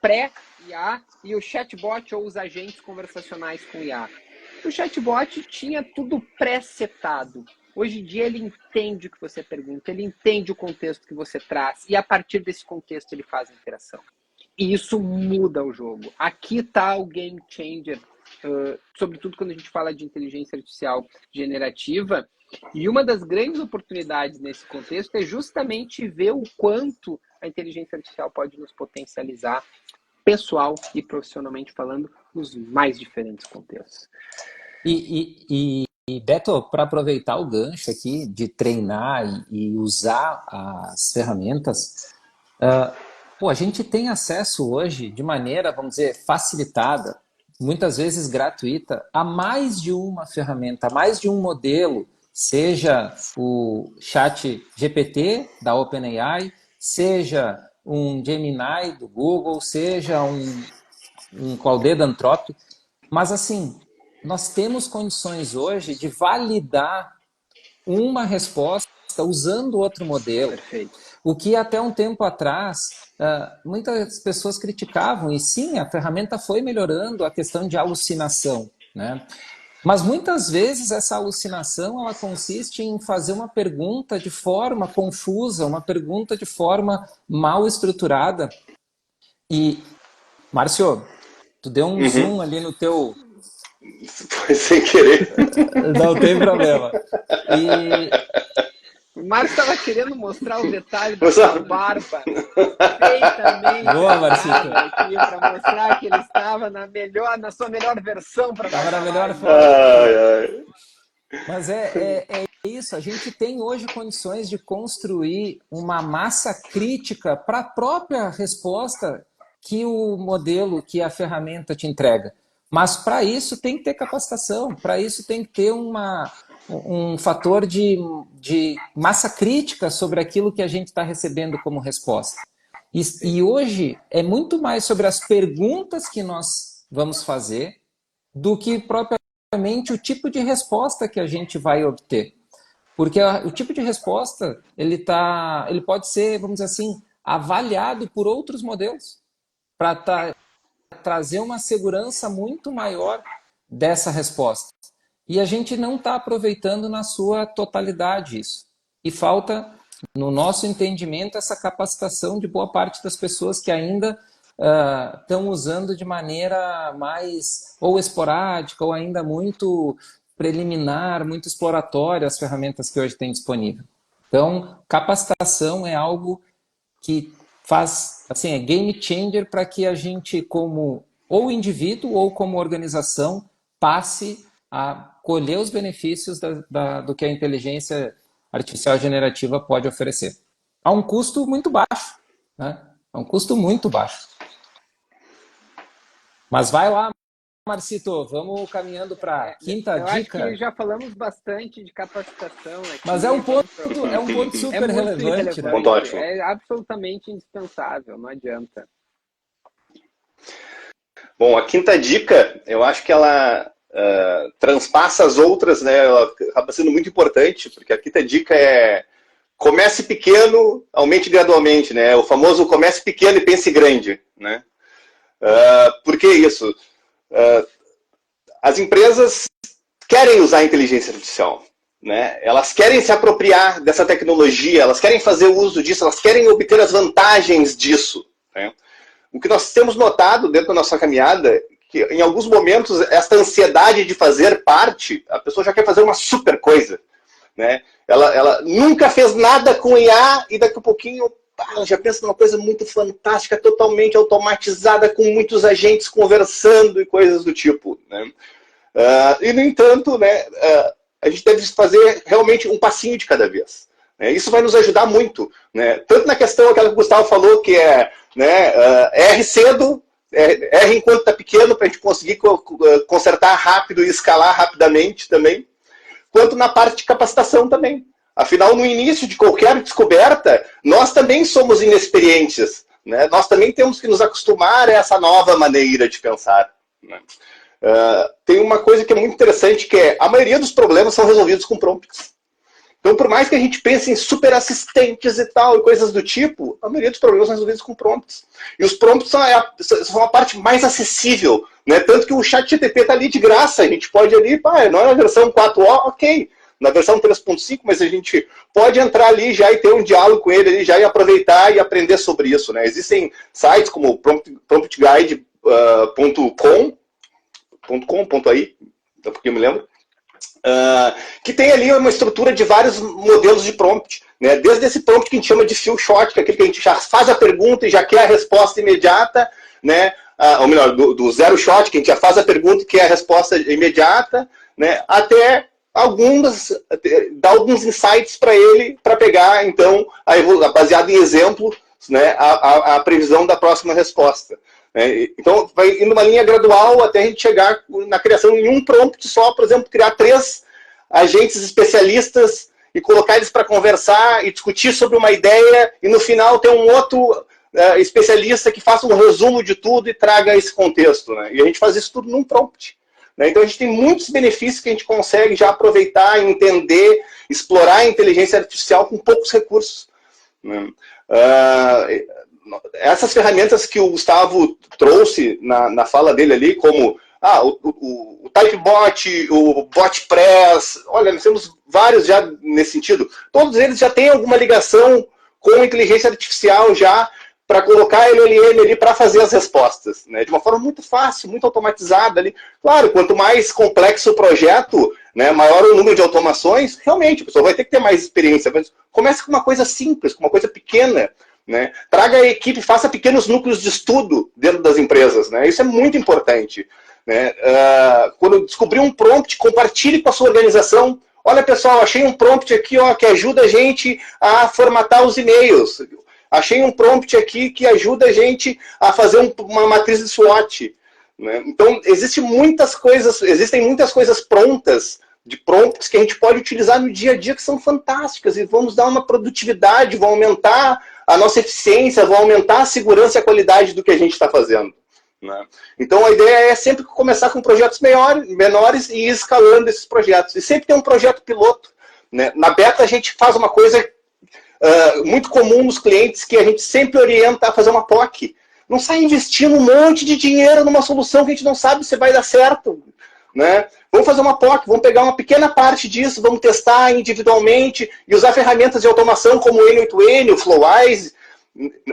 [SPEAKER 1] pré-IA e o chatbot ou os agentes conversacionais com IA. O chatbot tinha tudo pré-setado. Hoje em dia ele entende o que você pergunta, ele entende o contexto que você traz e a partir desse contexto ele faz a interação. E isso muda o jogo. Aqui está o game changer, sobretudo quando a gente fala de inteligência artificial generativa. E uma das grandes oportunidades nesse contexto é justamente ver o quanto a inteligência artificial pode nos potencializar pessoal e profissionalmente falando nos mais diferentes contextos.
[SPEAKER 3] E Beto, para aproveitar o gancho aqui de treinar e usar as ferramentas, a gente tem acesso hoje de maneira, vamos dizer, facilitada, muitas vezes gratuita, a mais de uma ferramenta, a mais de um modelo, seja o chat GPT da OpenAI, seja um Gemini do Google, seja um Claude da Anthropic, mas assim, nós temos condições hoje de validar uma resposta usando outro modelo.
[SPEAKER 1] Perfeito.
[SPEAKER 3] O que até um tempo atrás, muitas pessoas criticavam, e sim, a ferramenta foi melhorando a questão de alucinação, né? Mas muitas vezes essa alucinação ela consiste em fazer uma pergunta de forma confusa, uma pergunta de forma mal estruturada. E, Márcio, tu deu um zoom ali no teu...
[SPEAKER 2] Foi sem querer.
[SPEAKER 3] Não tem problema.
[SPEAKER 1] O Márcio estava querendo mostrar o detalhe da sua barba. Perfeitamente.
[SPEAKER 3] Boa, Marcito.
[SPEAKER 1] Aqui para mostrar que ele estava na sua melhor versão.
[SPEAKER 3] Estava na melhor forma. Mas é isso. A gente tem hoje condições de construir uma massa crítica para a própria resposta que o modelo, que a ferramenta te entrega. Mas para isso tem que ter capacitação, para isso tem que ter um fator de massa crítica sobre aquilo que a gente está recebendo como resposta. E hoje é muito mais sobre as perguntas que nós vamos fazer do que propriamente o tipo de resposta que a gente vai obter. Porque o tipo de resposta ele pode ser, vamos dizer assim, avaliado por outros modelos para trazer uma segurança muito maior dessa resposta. E a gente não está aproveitando na sua totalidade isso. E falta, no nosso entendimento, essa capacitação de boa parte das pessoas que ainda estão usando de maneira mais ou esporádica ou ainda muito preliminar, muito exploratória as ferramentas que hoje tem disponível. Então, capacitação é algo que faz, assim, é game changer para que a gente, como ou indivíduo ou como organização, passe a colher os benefícios do que a inteligência artificial generativa pode oferecer. A um custo muito baixo, né? A um custo muito baixo. Mas vai lá, Marcito, vamos caminhando para a quinta dica.
[SPEAKER 1] Acho que já falamos bastante de capacitação aqui.
[SPEAKER 3] Mas é um ponto super relevante. Né?
[SPEAKER 2] Ponto ótimo.
[SPEAKER 1] É absolutamente indispensável, não adianta.
[SPEAKER 2] Bom, a quinta dica, eu acho que ela transpassa as outras, né? Ela acaba sendo muito importante, porque a quinta dica é comece pequeno, aumente gradualmente, né? O famoso comece pequeno e pense grande, né? Por que isso? As empresas querem usar a inteligência artificial, né? Elas querem se apropriar dessa tecnologia, elas querem fazer uso disso, elas querem obter as vantagens disso, né? O que nós temos notado dentro da nossa caminhada, que em alguns momentos essa ansiedade de fazer parte, a pessoa já quer fazer uma super coisa, né? Ela nunca fez nada com IA e daqui a pouquinho ela já pensa numa coisa muito fantástica, totalmente automatizada, com muitos agentes conversando e coisas do tipo, né? E, no entanto, né, a gente deve fazer realmente um passinho de cada vez. Né? Isso vai nos ajudar muito. Né? Tanto na questão aquela que o Gustavo falou, que é, né, R cedo, R enquanto está pequeno, para a gente conseguir consertar rápido e escalar rapidamente também, quanto na parte de capacitação também. Afinal, no início de qualquer descoberta, nós também somos inexperientes. Né? Nós também temos que nos acostumar a essa nova maneira de pensar. Né? Tem uma coisa que é muito interessante, que é a maioria dos problemas são resolvidos com prompts. Então, por mais que a gente pense em super assistentes e tal, e coisas do tipo, a maioria dos problemas são resolvidos com prompts. E os prompts são a parte mais acessível. Né? Tanto que o ChatGPT está ali de graça. A gente pode ali, não é na versão 4.0, ok. Na versão 3.5, mas a gente pode entrar ali já e ter um diálogo com ele ali, já e aproveitar e aprender sobre isso. Né? Existem sites como promptguide.com.ai, porque eu me lembro, que tem ali uma estrutura de vários modelos de prompt. Né? Desde esse prompt que a gente chama de few shot, que é aquele que a gente já faz a pergunta e já quer a resposta imediata, né? Ou melhor, do zero shot, que a gente já faz a pergunta e quer a resposta imediata, né? Até dar alguns insights para ele, para pegar, então, baseado em exemplo, né, a previsão da próxima resposta. Então, vai indo uma linha gradual até a gente chegar na criação em um prompt só, por exemplo, criar 3 agentes especialistas e colocar eles para conversar e discutir sobre uma ideia e, no final, ter um outro especialista que faça um resumo de tudo e traga esse contexto. Né? E a gente faz isso tudo num prompt. Né? Então, a gente tem muitos benefícios que a gente consegue já aproveitar, entender, explorar a inteligência artificial com poucos recursos. Né? Essas ferramentas que o Gustavo trouxe na fala dele ali, como o Typebot, o BotPress, olha, nós temos vários já nesse sentido. Todos eles já têm alguma ligação com a inteligência artificial já para colocar LLM ali para fazer as respostas, né? De uma forma muito fácil, muito automatizada ali. Claro, quanto mais complexo o projeto, né, maior o número de automações, realmente a pessoa vai ter que ter mais experiência. Mas comece com uma coisa simples, com uma coisa pequena. Né? Traga a equipe, faça pequenos núcleos de estudo dentro das empresas. Né? Isso é muito importante. Né? Quando descobrir um prompt, compartilhe com a sua organização. Olha, pessoal, achei um prompt aqui que ajuda a gente a formatar os e-mails. Achei um prompt aqui que ajuda a gente a fazer uma matriz de SWOT. Né? Então, existem muitas coisas prontas, de prompts, que a gente pode utilizar no dia a dia, que são fantásticas, e vamos dar uma produtividade, vão aumentar a nossa eficiência, vão aumentar a segurança e a qualidade do que a gente está fazendo. Né? Então, a ideia é sempre começar com projetos menores e ir escalando esses projetos. E sempre tem um projeto piloto. Né? Na beta, a gente faz uma coisa muito comum nos clientes, que a gente sempre orienta a fazer uma POC. Não sai investindo um monte de dinheiro numa solução que a gente não sabe se vai dar certo. Né? Vamos fazer uma POC, vamos pegar uma pequena parte disso, vamos testar individualmente e usar ferramentas de automação como o N8N, o Flowise,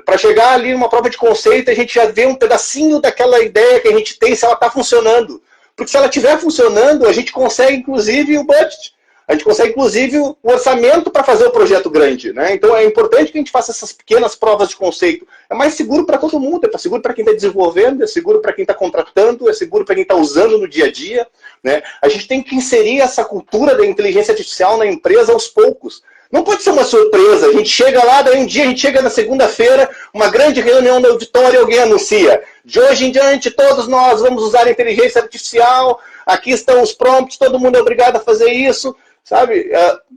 [SPEAKER 2] para chegar ali numa prova de conceito, a gente já vê um pedacinho daquela ideia que a gente tem, se ela está funcionando. Porque se ela estiver funcionando, a gente consegue, inclusive, o budget. A gente consegue, inclusive, o orçamento para fazer o projeto grande. Né? Então, é importante que a gente faça essas pequenas provas de conceito. É mais seguro para todo mundo, é seguro para quem está desenvolvendo, é seguro para quem está contratando, é seguro para quem está usando no dia a dia. Né? A gente tem que inserir essa cultura da inteligência artificial na empresa aos poucos. Não pode ser uma surpresa. A gente chega lá, daí um dia a gente chega na segunda-feira, uma grande reunião no auditório e alguém anuncia: de hoje em diante, todos nós vamos usar a inteligência artificial, aqui estão os prompts, todo mundo é obrigado a fazer isso. Sabe?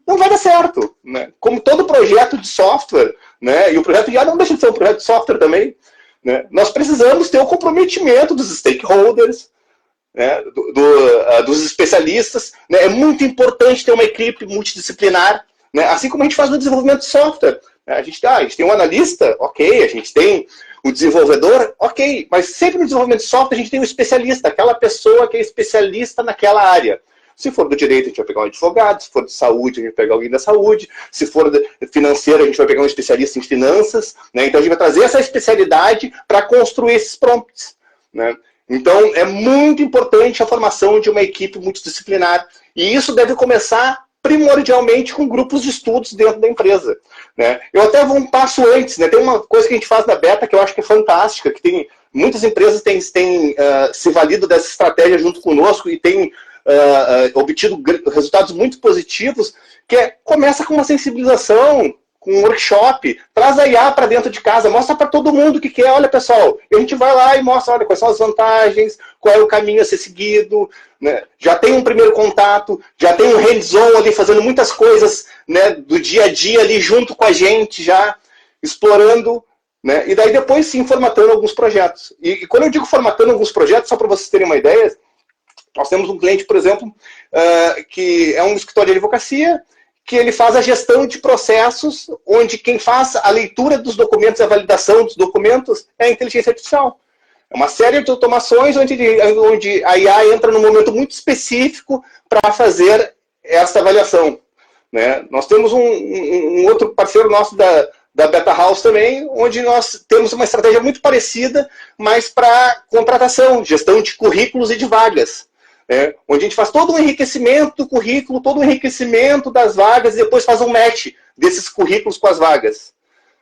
[SPEAKER 2] Não vai dar certo. Né? Como todo projeto de software, né? E o projeto já não deixa de ser um projeto de software também, né? Nós precisamos ter o comprometimento dos stakeholders, né? Dos especialistas. Né? É muito importante ter uma equipe multidisciplinar, né? Assim como a gente faz no desenvolvimento de software. A gente tem um analista, ok, a gente tem o desenvolvedor, ok, mas sempre no desenvolvimento de software a gente tem um especialista, aquela pessoa que é especialista naquela área. Se for do direito, a gente vai pegar um advogado. Se for de saúde, a gente vai pegar alguém da saúde. Se for financeiro, a gente vai pegar um especialista em finanças. Né? Então, a gente vai trazer essa especialidade para construir esses prompts. Né? Então, é muito importante a formação de uma equipe multidisciplinar. E isso deve começar primordialmente com grupos de estudos dentro da empresa, né? Eu até vou um passo antes, né? Tem uma coisa que a gente faz na Beta que eu acho que é fantástica, que tem muitas empresas têm se valido dessa estratégia junto conosco e têm obtido resultados muito positivos, que começa com uma sensibilização, com um workshop, traz a IA para dentro de casa, mostra para todo mundo o que é. Olha, pessoal, e a gente vai lá e mostra, olha, quais são as vantagens, qual é o caminho a ser seguido, né? Já tem um primeiro contato, já tem um hands-on ali, fazendo muitas coisas, né, do dia a dia ali junto com a gente, já explorando, né? E daí depois sim formatando alguns projetos. E quando eu digo formatando alguns projetos, só para vocês terem uma ideia, nós temos um cliente, por exemplo, que é um escritório de advocacia, que ele faz a gestão de processos, onde quem faz a leitura dos documentos, a validação dos documentos, é a inteligência artificial. É uma série de automações onde a IA entra num momento muito específico para fazer essa avaliação, né? Nós temos um outro parceiro nosso da Beta House também, onde nós temos uma estratégia muito parecida, mas para contratação, gestão de currículos e de vagas. Onde a gente faz todo um enriquecimento do currículo, todo um enriquecimento das vagas e depois faz um match desses currículos com as vagas,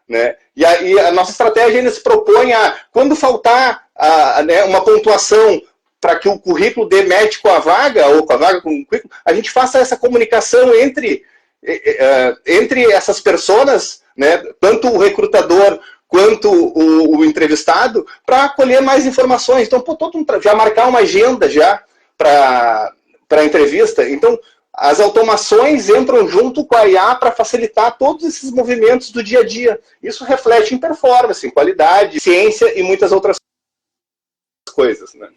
[SPEAKER 2] né? E a nossa estratégia ainda se propõe a, quando faltar né, uma pontuação para que o currículo dê match com a vaga, ou com a vaga com o currículo, a gente faça essa comunicação entre essas pessoas, né, tanto o recrutador quanto o entrevistado, para colher mais informações. Então, já marcar uma agenda já para a entrevista. Então, as automações entram junto com a IA para facilitar todos esses movimentos do dia a dia. Isso reflete em performance, em qualidade, ciência e muitas outras coisas, né?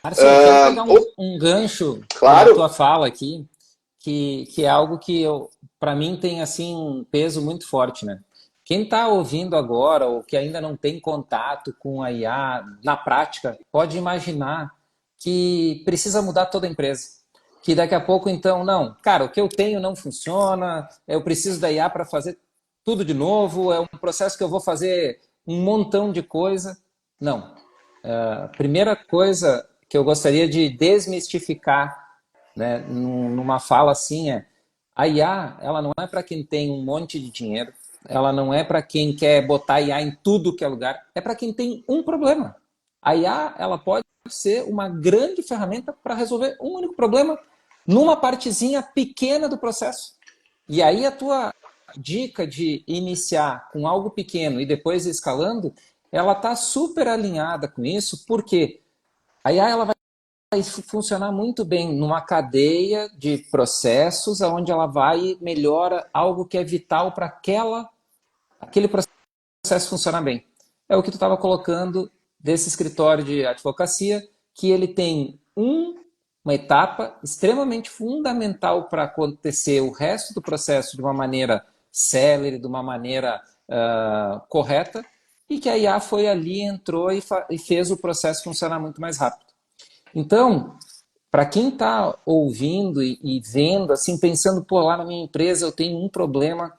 [SPEAKER 3] Márcio, eu quero pegar um gancho
[SPEAKER 2] claro,
[SPEAKER 3] da tua fala aqui, que é algo que para mim tem assim um peso muito forte, né? Quem está ouvindo agora ou que ainda não tem contato com a IA na prática, pode imaginar que precisa mudar toda a empresa. Que daqui a pouco, então, não, cara, o que eu tenho não funciona, eu preciso da IA para fazer tudo de novo, é um processo que eu vou fazer um montão de coisa. Não. A primeira coisa que eu gostaria de desmistificar, né, numa fala assim a IA, ela não é para quem tem um monte de dinheiro, ela não é para quem quer botar IA em tudo que é lugar, é para quem tem um problema. A IA, ela pode ser uma grande ferramenta para resolver um único problema numa partezinha pequena do processo. E aí a tua dica de iniciar com algo pequeno e depois escalando, ela está super alinhada com isso, porque a IA ela vai funcionar muito bem numa cadeia de processos, onde ela vai e melhora algo que é vital para aquele processo funcionar bem. É o que tu estava colocando desse escritório de advocacia, que ele tem uma etapa extremamente fundamental para acontecer o resto do processo de uma maneira célere, de uma maneira correta, e que a IA foi ali, entrou e fez o processo funcionar muito mais rápido. Então, para quem está ouvindo e vendo, assim, pensando, pô, lá na minha empresa eu tenho um problema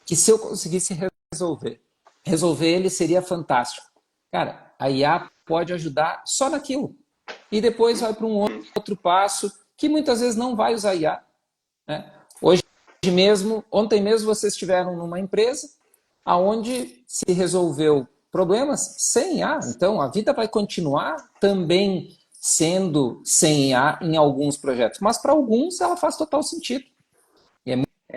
[SPEAKER 3] que se eu conseguisse resolver ele seria fantástico. Cara, a IA pode ajudar só naquilo. E depois vai para um outro passo que muitas vezes não vai usar IA, né? Ontem mesmo vocês estiveram numa empresa onde se resolveu problemas sem IA. Então, a vida vai continuar também sendo sem IA em alguns projetos. Mas para alguns ela faz total sentido. E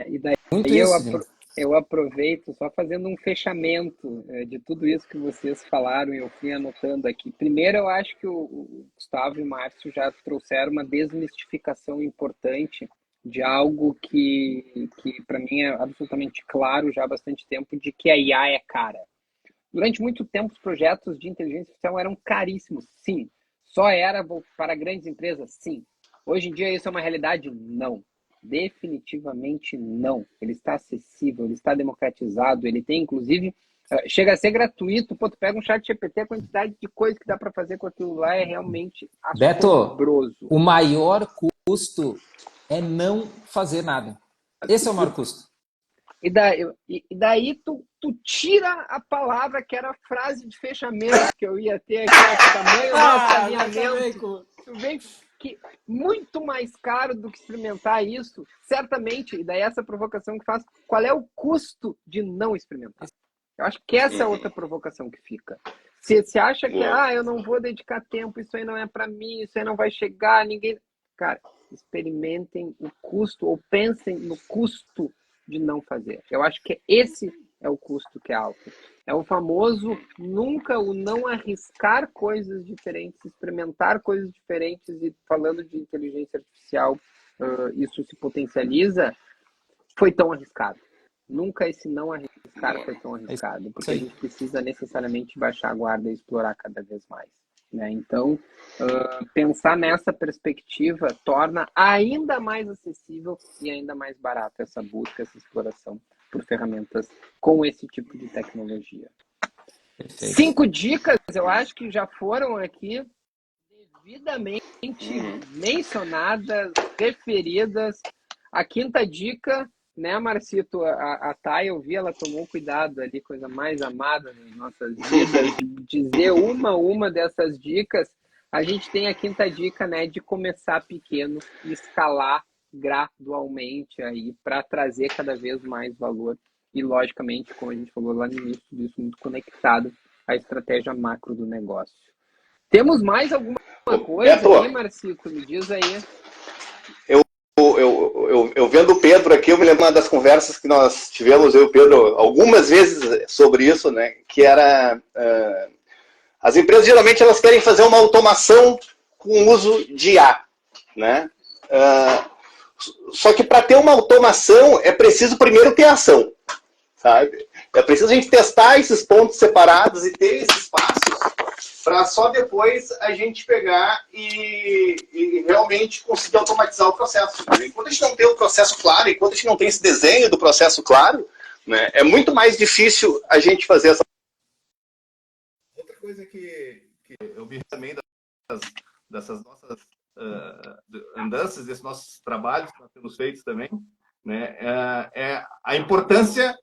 [SPEAKER 1] e daí
[SPEAKER 3] muito isso.
[SPEAKER 1] Eu aproveito só fazendo um fechamento de tudo isso que vocês falaram e eu fui anotando aqui. Primeiro, eu acho que o Gustavo e o Márcio já trouxeram uma desmistificação importante de algo que para mim é absolutamente claro já há bastante tempo, de que a IA é cara. Durante muito tempo, os projetos de inteligência artificial eram caríssimos, sim. Só era para grandes empresas, sim. Hoje em dia isso é uma realidade? Não. Definitivamente não. Ele está acessível, ele está democratizado, ele tem, inclusive, chega a ser gratuito. Pô, tu pega um chat GPT, a quantidade de coisa que dá para fazer com aquilo lá é realmente assombroso.
[SPEAKER 3] Beto, o maior custo é não fazer nada. Esse é o maior custo.
[SPEAKER 1] E daí tu tira a palavra que era a frase de fechamento que eu ia ter aqui, o tamanho do nosso alinhamento. Tu vem que muito mais caro do que experimentar isso, certamente, e daí essa provocação que faz, qual é o custo de não experimentar? Eu acho que essa é outra provocação que fica. Se acha que, eu não vou dedicar tempo, isso aí não é para mim, isso aí não vai chegar, ninguém... Cara, experimentem o custo, ou pensem no custo de não fazer. Eu acho que esse é o custo que é alto. É o famoso nunca o não arriscar coisas diferentes, experimentar coisas diferentes, e falando de inteligência artificial, isso se potencializa, foi tão arriscado. Nunca esse não arriscar foi tão arriscado, porque a gente precisa necessariamente baixar a guarda e explorar cada vez mais. Né? Então, pensar nessa perspectiva torna ainda mais acessível e ainda mais barato essa busca, essa exploração por ferramentas com esse tipo de tecnologia. Perfeito. 5 dicas, eu acho que já foram aqui devidamente mencionadas, referidas. A 5ª dica, né, Marcito? A Thay, eu vi, ela tomou cuidado ali, coisa mais amada nas nossas vidas, de dizer uma dessas dicas. A gente tem a 5ª dica, né, de começar pequeno e escalar gradualmente aí para trazer cada vez mais valor e, logicamente, como a gente falou lá no início, isso muito conectado à estratégia macro do negócio. Temos mais alguma coisa aí, Marcito? Me diz aí.
[SPEAKER 2] Eu vendo o Pedro aqui, eu me lembro uma das conversas que nós tivemos, eu e o Pedro, algumas vezes sobre isso, né? Que era... as empresas, geralmente, elas querem fazer uma automação com o uso de IA, né? Só que para ter uma automação, é preciso primeiro ter ação, sabe? É preciso a gente testar esses pontos separados e ter esses passos para só depois a gente pegar e realmente conseguir automatizar o processo. Enquanto a gente não tem o processo claro, enquanto a gente não tem esse desenho do processo claro, né, é muito mais difícil a gente fazer essa... Outra coisa que eu vi também dessas nossas andanças, desses nossos trabalhos que nós temos feito também, né, é a importância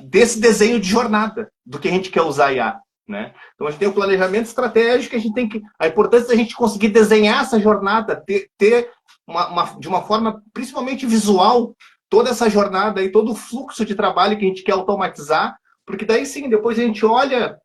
[SPEAKER 2] desse desenho de jornada, do que a gente quer usar IA. Né? Então a gente tem o planejamento estratégico, a importância da gente conseguir desenhar essa jornada, ter de uma forma principalmente visual, toda essa jornada e todo o fluxo de trabalho que a gente quer automatizar, porque daí sim, depois a gente olha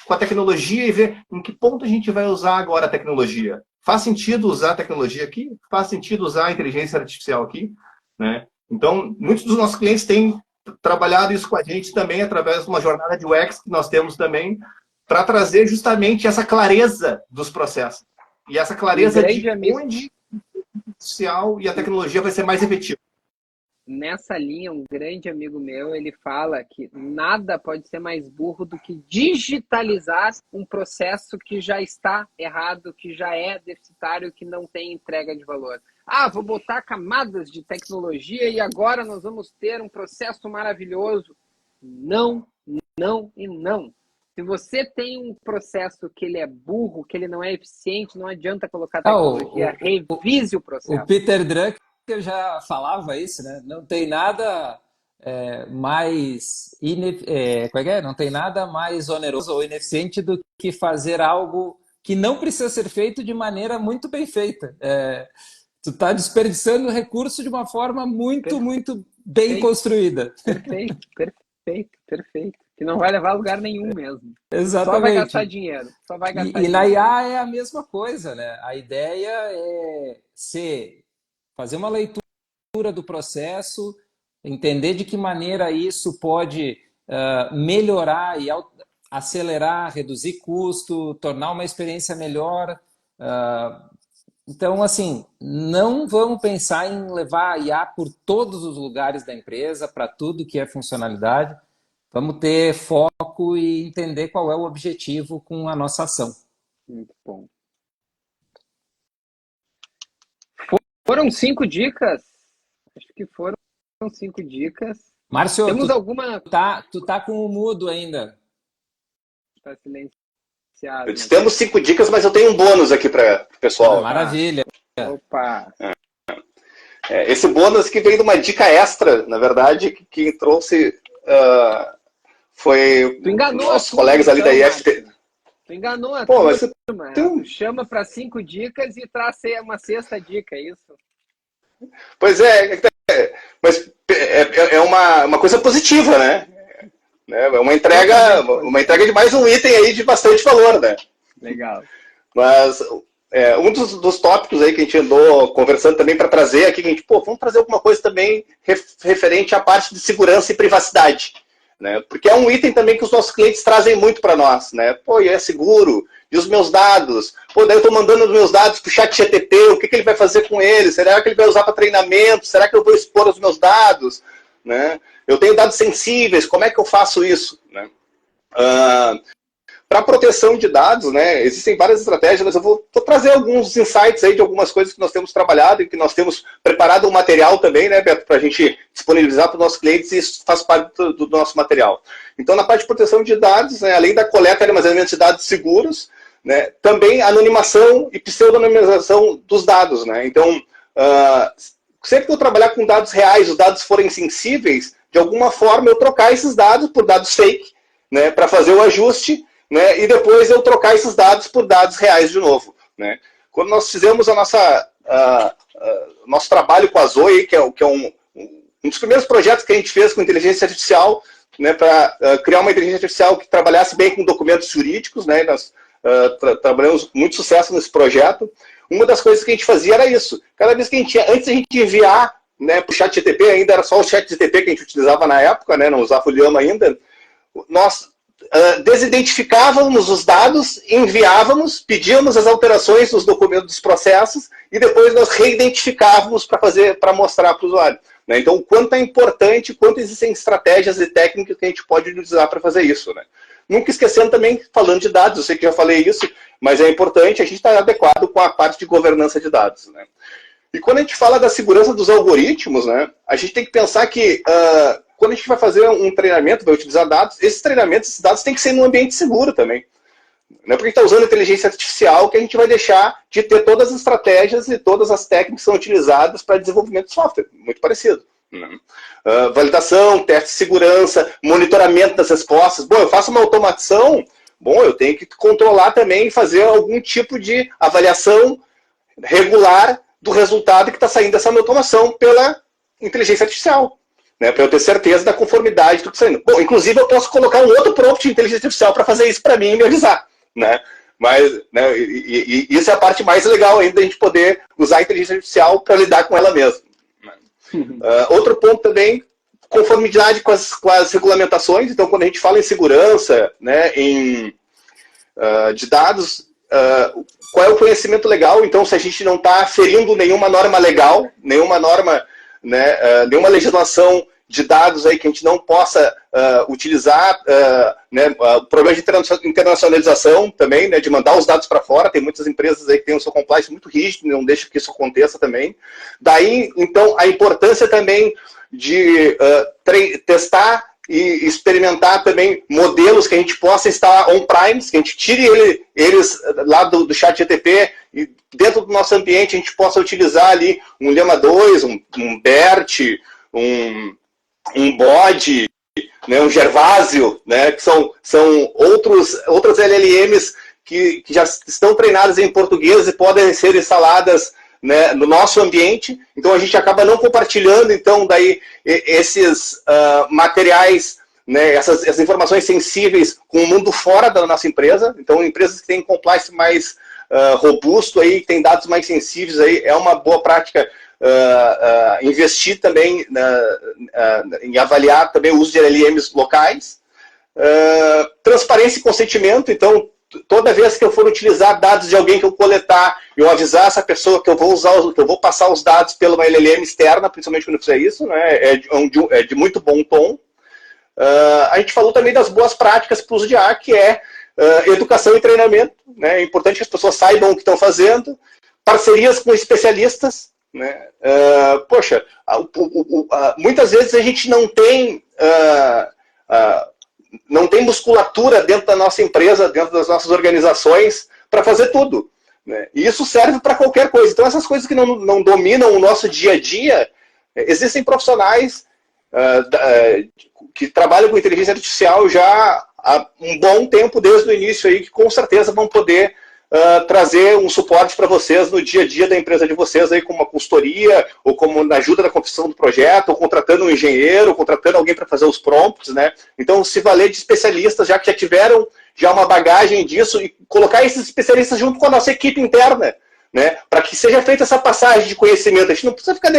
[SPEAKER 2] com a tecnologia e vê em que ponto a gente vai usar agora a tecnologia. Faz sentido usar a tecnologia aqui? Faz sentido usar a inteligência artificial aqui? Né? Então, muitos dos nossos clientes têm trabalhado isso com a gente também através de uma jornada de UX que nós temos também, para trazer justamente essa clareza dos processos. E essa clareza de onde a artificial e a tecnologia vai ser mais efetiva.
[SPEAKER 1] Nessa linha, um grande amigo meu, ele fala que nada pode ser mais burro do que digitalizar um processo que já está errado, que já é deficitário, que não tem entrega de valor. Vou botar camadas de tecnologia e agora nós vamos ter um processo maravilhoso. Não, não e não. Se você tem um processo que ele é burro, que ele não é eficiente, não adianta colocar tecnologia, revise o processo.
[SPEAKER 3] O Peter Drucker já falava isso, né? Não tem nada mais não tem nada mais oneroso ou ineficiente do que fazer algo que não precisa ser feito de maneira muito bem feita. Tu está desperdiçando recurso de uma forma muito bem construída.
[SPEAKER 1] Perfeito. Que não vai levar a lugar nenhum mesmo.
[SPEAKER 3] Exatamente.
[SPEAKER 1] Só vai gastar dinheiro.
[SPEAKER 3] E na IA é a mesma coisa, né? A ideia é fazer uma leitura do processo, entender de que maneira isso pode melhorar e acelerar, reduzir custo, tornar uma experiência melhor. Então, assim, não vamos pensar em levar a IA por todos os lugares da empresa, para tudo que é funcionalidade. Vamos ter foco e entender qual é o objetivo com a nossa ação.
[SPEAKER 1] Muito bom. Foram 5 dicas? Acho que foram 5 dicas.
[SPEAKER 3] Márcio,
[SPEAKER 1] temos alguma...
[SPEAKER 3] tu tá com o mudo ainda.
[SPEAKER 1] Está silenciado.
[SPEAKER 2] Eu disse, temos 5 dicas, mas eu tenho um bônus aqui para o pessoal.
[SPEAKER 3] Maravilha.
[SPEAKER 1] Opa!
[SPEAKER 2] Esse bônus que veio de uma dica extra, na verdade, que trouxe... foi
[SPEAKER 1] tu enganou
[SPEAKER 2] nossos colegas ali da IFT.
[SPEAKER 1] Tu enganou a
[SPEAKER 2] Pô, mas
[SPEAKER 1] turma. Tu chama para 5 dicas e traz uma sexta dica, é isso?
[SPEAKER 2] Pois mas é uma coisa positiva, né? É uma entrega de mais um item aí de bastante valor, né?
[SPEAKER 1] Legal.
[SPEAKER 2] Mas um dos tópicos aí que a gente andou conversando também para trazer aqui, que a gente, vamos trazer alguma coisa também referente à parte de segurança e privacidade, né? Porque é um item também que os nossos clientes trazem muito para nós, né? Pô, e é seguro? E os meus dados? Pô, daí eu estou mandando os meus dados para o ChatGPT, o que ele vai fazer com eles? Será que ele vai usar para treinamento? Será que eu vou expor os meus dados? Né? Eu tenho dados sensíveis, como é que eu faço isso? Né? Para proteção de dados, né, existem várias estratégias, mas eu vou trazer alguns insights aí de algumas coisas que nós temos trabalhado e que nós temos preparado um material também, né, Beto, para a gente disponibilizar para os nossos clientes, e isso faz parte do nosso material. Então, na parte de proteção de dados, né, além da coleta e armazenamento de dados seguros, né, também anonimação e pseudonimização dos dados. Né? Então, sempre que eu trabalhar com dados reais, os dados forem sensíveis, de alguma forma eu trocar esses dados por dados fake, né, para fazer o ajuste, né, e depois eu trocar esses dados por dados reais de novo. Né. Quando nós fizemos nosso trabalho com a Zoe, que é um dos primeiros projetos que a gente fez com inteligência artificial, né, para criar uma inteligência artificial que trabalhasse bem com documentos jurídicos, né, nós trabalhamos muito sucesso nesse projeto. Uma das coisas que a gente fazia era isso. Cada vez que antes a gente enviar, né, para o ChatGPT, ainda era só o ChatGPT que a gente utilizava na época, né, não usava o Llama ainda, nós desidentificávamos os dados, enviávamos, pedíamos as alterações dos documentos dos processos e depois nós reidentificávamos para mostrar para o usuário. Né? Então, o quanto é importante, quanto existem estratégias e técnicas que a gente pode utilizar para fazer isso. Né? Nunca esquecendo também, falando de dados, eu sei que já falei isso, mas é importante a gente estar adequado com a parte de governança de dados. Né? E quando a gente fala da segurança dos algoritmos, né, a gente tem que pensar que quando a gente vai fazer um treinamento, vai utilizar dados, esses dados têm que ser num ambiente seguro também. Não é porque a gente está usando inteligência artificial que a gente vai deixar de ter todas as estratégias e todas as técnicas que são utilizadas para desenvolvimento de software. Muito parecido. Né? Validação, teste de segurança, monitoramento das respostas. Bom, eu faço uma automação, eu tenho que controlar também e fazer algum tipo de avaliação regular do resultado que está saindo dessa automação pela inteligência artificial. Né, para eu ter certeza da conformidade do que está saindo. Bom, inclusive eu posso colocar um outro prompt de inteligência artificial para fazer isso para mim e me avisar. Né? Mas e isso é a parte mais legal ainda, da gente poder usar a inteligência artificial para lidar com ela mesma. Outro ponto também, conformidade com as regulamentações. Então, quando a gente fala em segurança, né, de dados, qual é o conhecimento legal? Então, se a gente não está ferindo nenhuma norma legal, nenhuma norma, né, nenhuma legislação de dados aí que a gente não possa utilizar, né, o problema de internacionalização também, né, de mandar os dados para fora, tem muitas empresas aí que têm o seu compliance muito rígido, não deixa que isso aconteça também. Daí, então, a importância também de testar e experimentar também modelos que a gente possa instalar on-primes, que a gente tire eles lá do ChatGPT e dentro do nosso ambiente a gente possa utilizar ali um Llama 2, um BERT, um Bode, né, um Gervásio, né, que são outras LLMs que já estão treinadas em português e podem ser instaladas, né, no nosso ambiente. Então a gente acaba não compartilhando então daí esses materiais, né, essas informações sensíveis com o mundo fora da nossa empresa. Então empresas que têm compliance mais robusto aí, que têm dados mais sensíveis aí, é uma boa prática. Investir também em avaliar também o uso de LLMs locais. Transparência e consentimento. Então, toda vez que eu for utilizar dados de alguém que eu coletar, eu avisar essa pessoa que eu vou passar os dados pela uma LLM externa, principalmente quando eu fizer isso, né, é de muito bom tom. A gente falou também das boas práticas para o uso de IA, que é educação e treinamento. Né, é importante que as pessoas saibam o que estão fazendo. Parcerias com especialistas. Né? Poxa, muitas vezes a gente não tem musculatura dentro da nossa empresa, dentro das nossas organizações, para fazer tudo. Né? E isso serve para qualquer coisa. Então, essas coisas que não dominam o nosso dia a dia, existem profissionais que trabalham com inteligência artificial já há um bom tempo desde o início aí, que com certeza vão poder trazer um suporte para vocês no dia a dia da empresa de vocês, aí, como uma consultoria, ou como na ajuda na construção do projeto, ou contratando um engenheiro, ou contratando alguém para fazer os prompts, né? Então, se valer de especialistas, já que já tiveram já uma bagagem disso, e colocar esses especialistas junto com a nossa equipe interna, né? Para que seja feita essa passagem de conhecimento. A gente não precisa ficar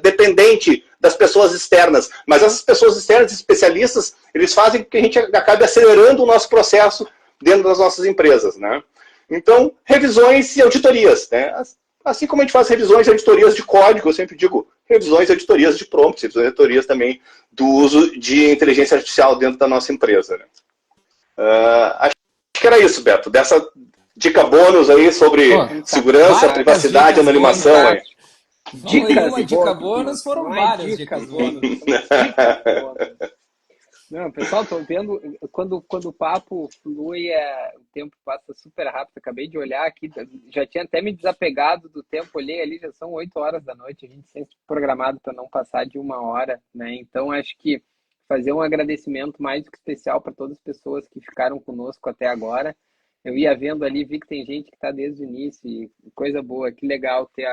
[SPEAKER 2] dependente das pessoas externas, mas essas pessoas externas, especialistas, eles fazem com que a gente acabe acelerando o nosso processo dentro das nossas empresas, né? Então, revisões e auditorias, né? Assim como a gente faz revisões e auditorias de código, eu sempre digo revisões e auditorias de prompts, revisões e auditorias também do uso de inteligência artificial dentro da nossa empresa, né? Acho que era isso, Beto, dessa dica bônus aí sobre segurança, privacidade, anonimação. Aí.
[SPEAKER 3] Dica bônus foram várias dicas bônus.
[SPEAKER 1] Não, pessoal, estou vendo, quando o papo flui, o tempo passa super rápido. Acabei de olhar aqui, já tinha até me desapegado do tempo, olhei ali, já são 8 horas da noite, a gente sempre programado para não passar de 1 hora, né? Então, acho que fazer um agradecimento mais do que especial para todas as pessoas que ficaram conosco até agora. Eu ia vendo ali, vi que tem gente que está desde o início, e coisa boa, que legal ter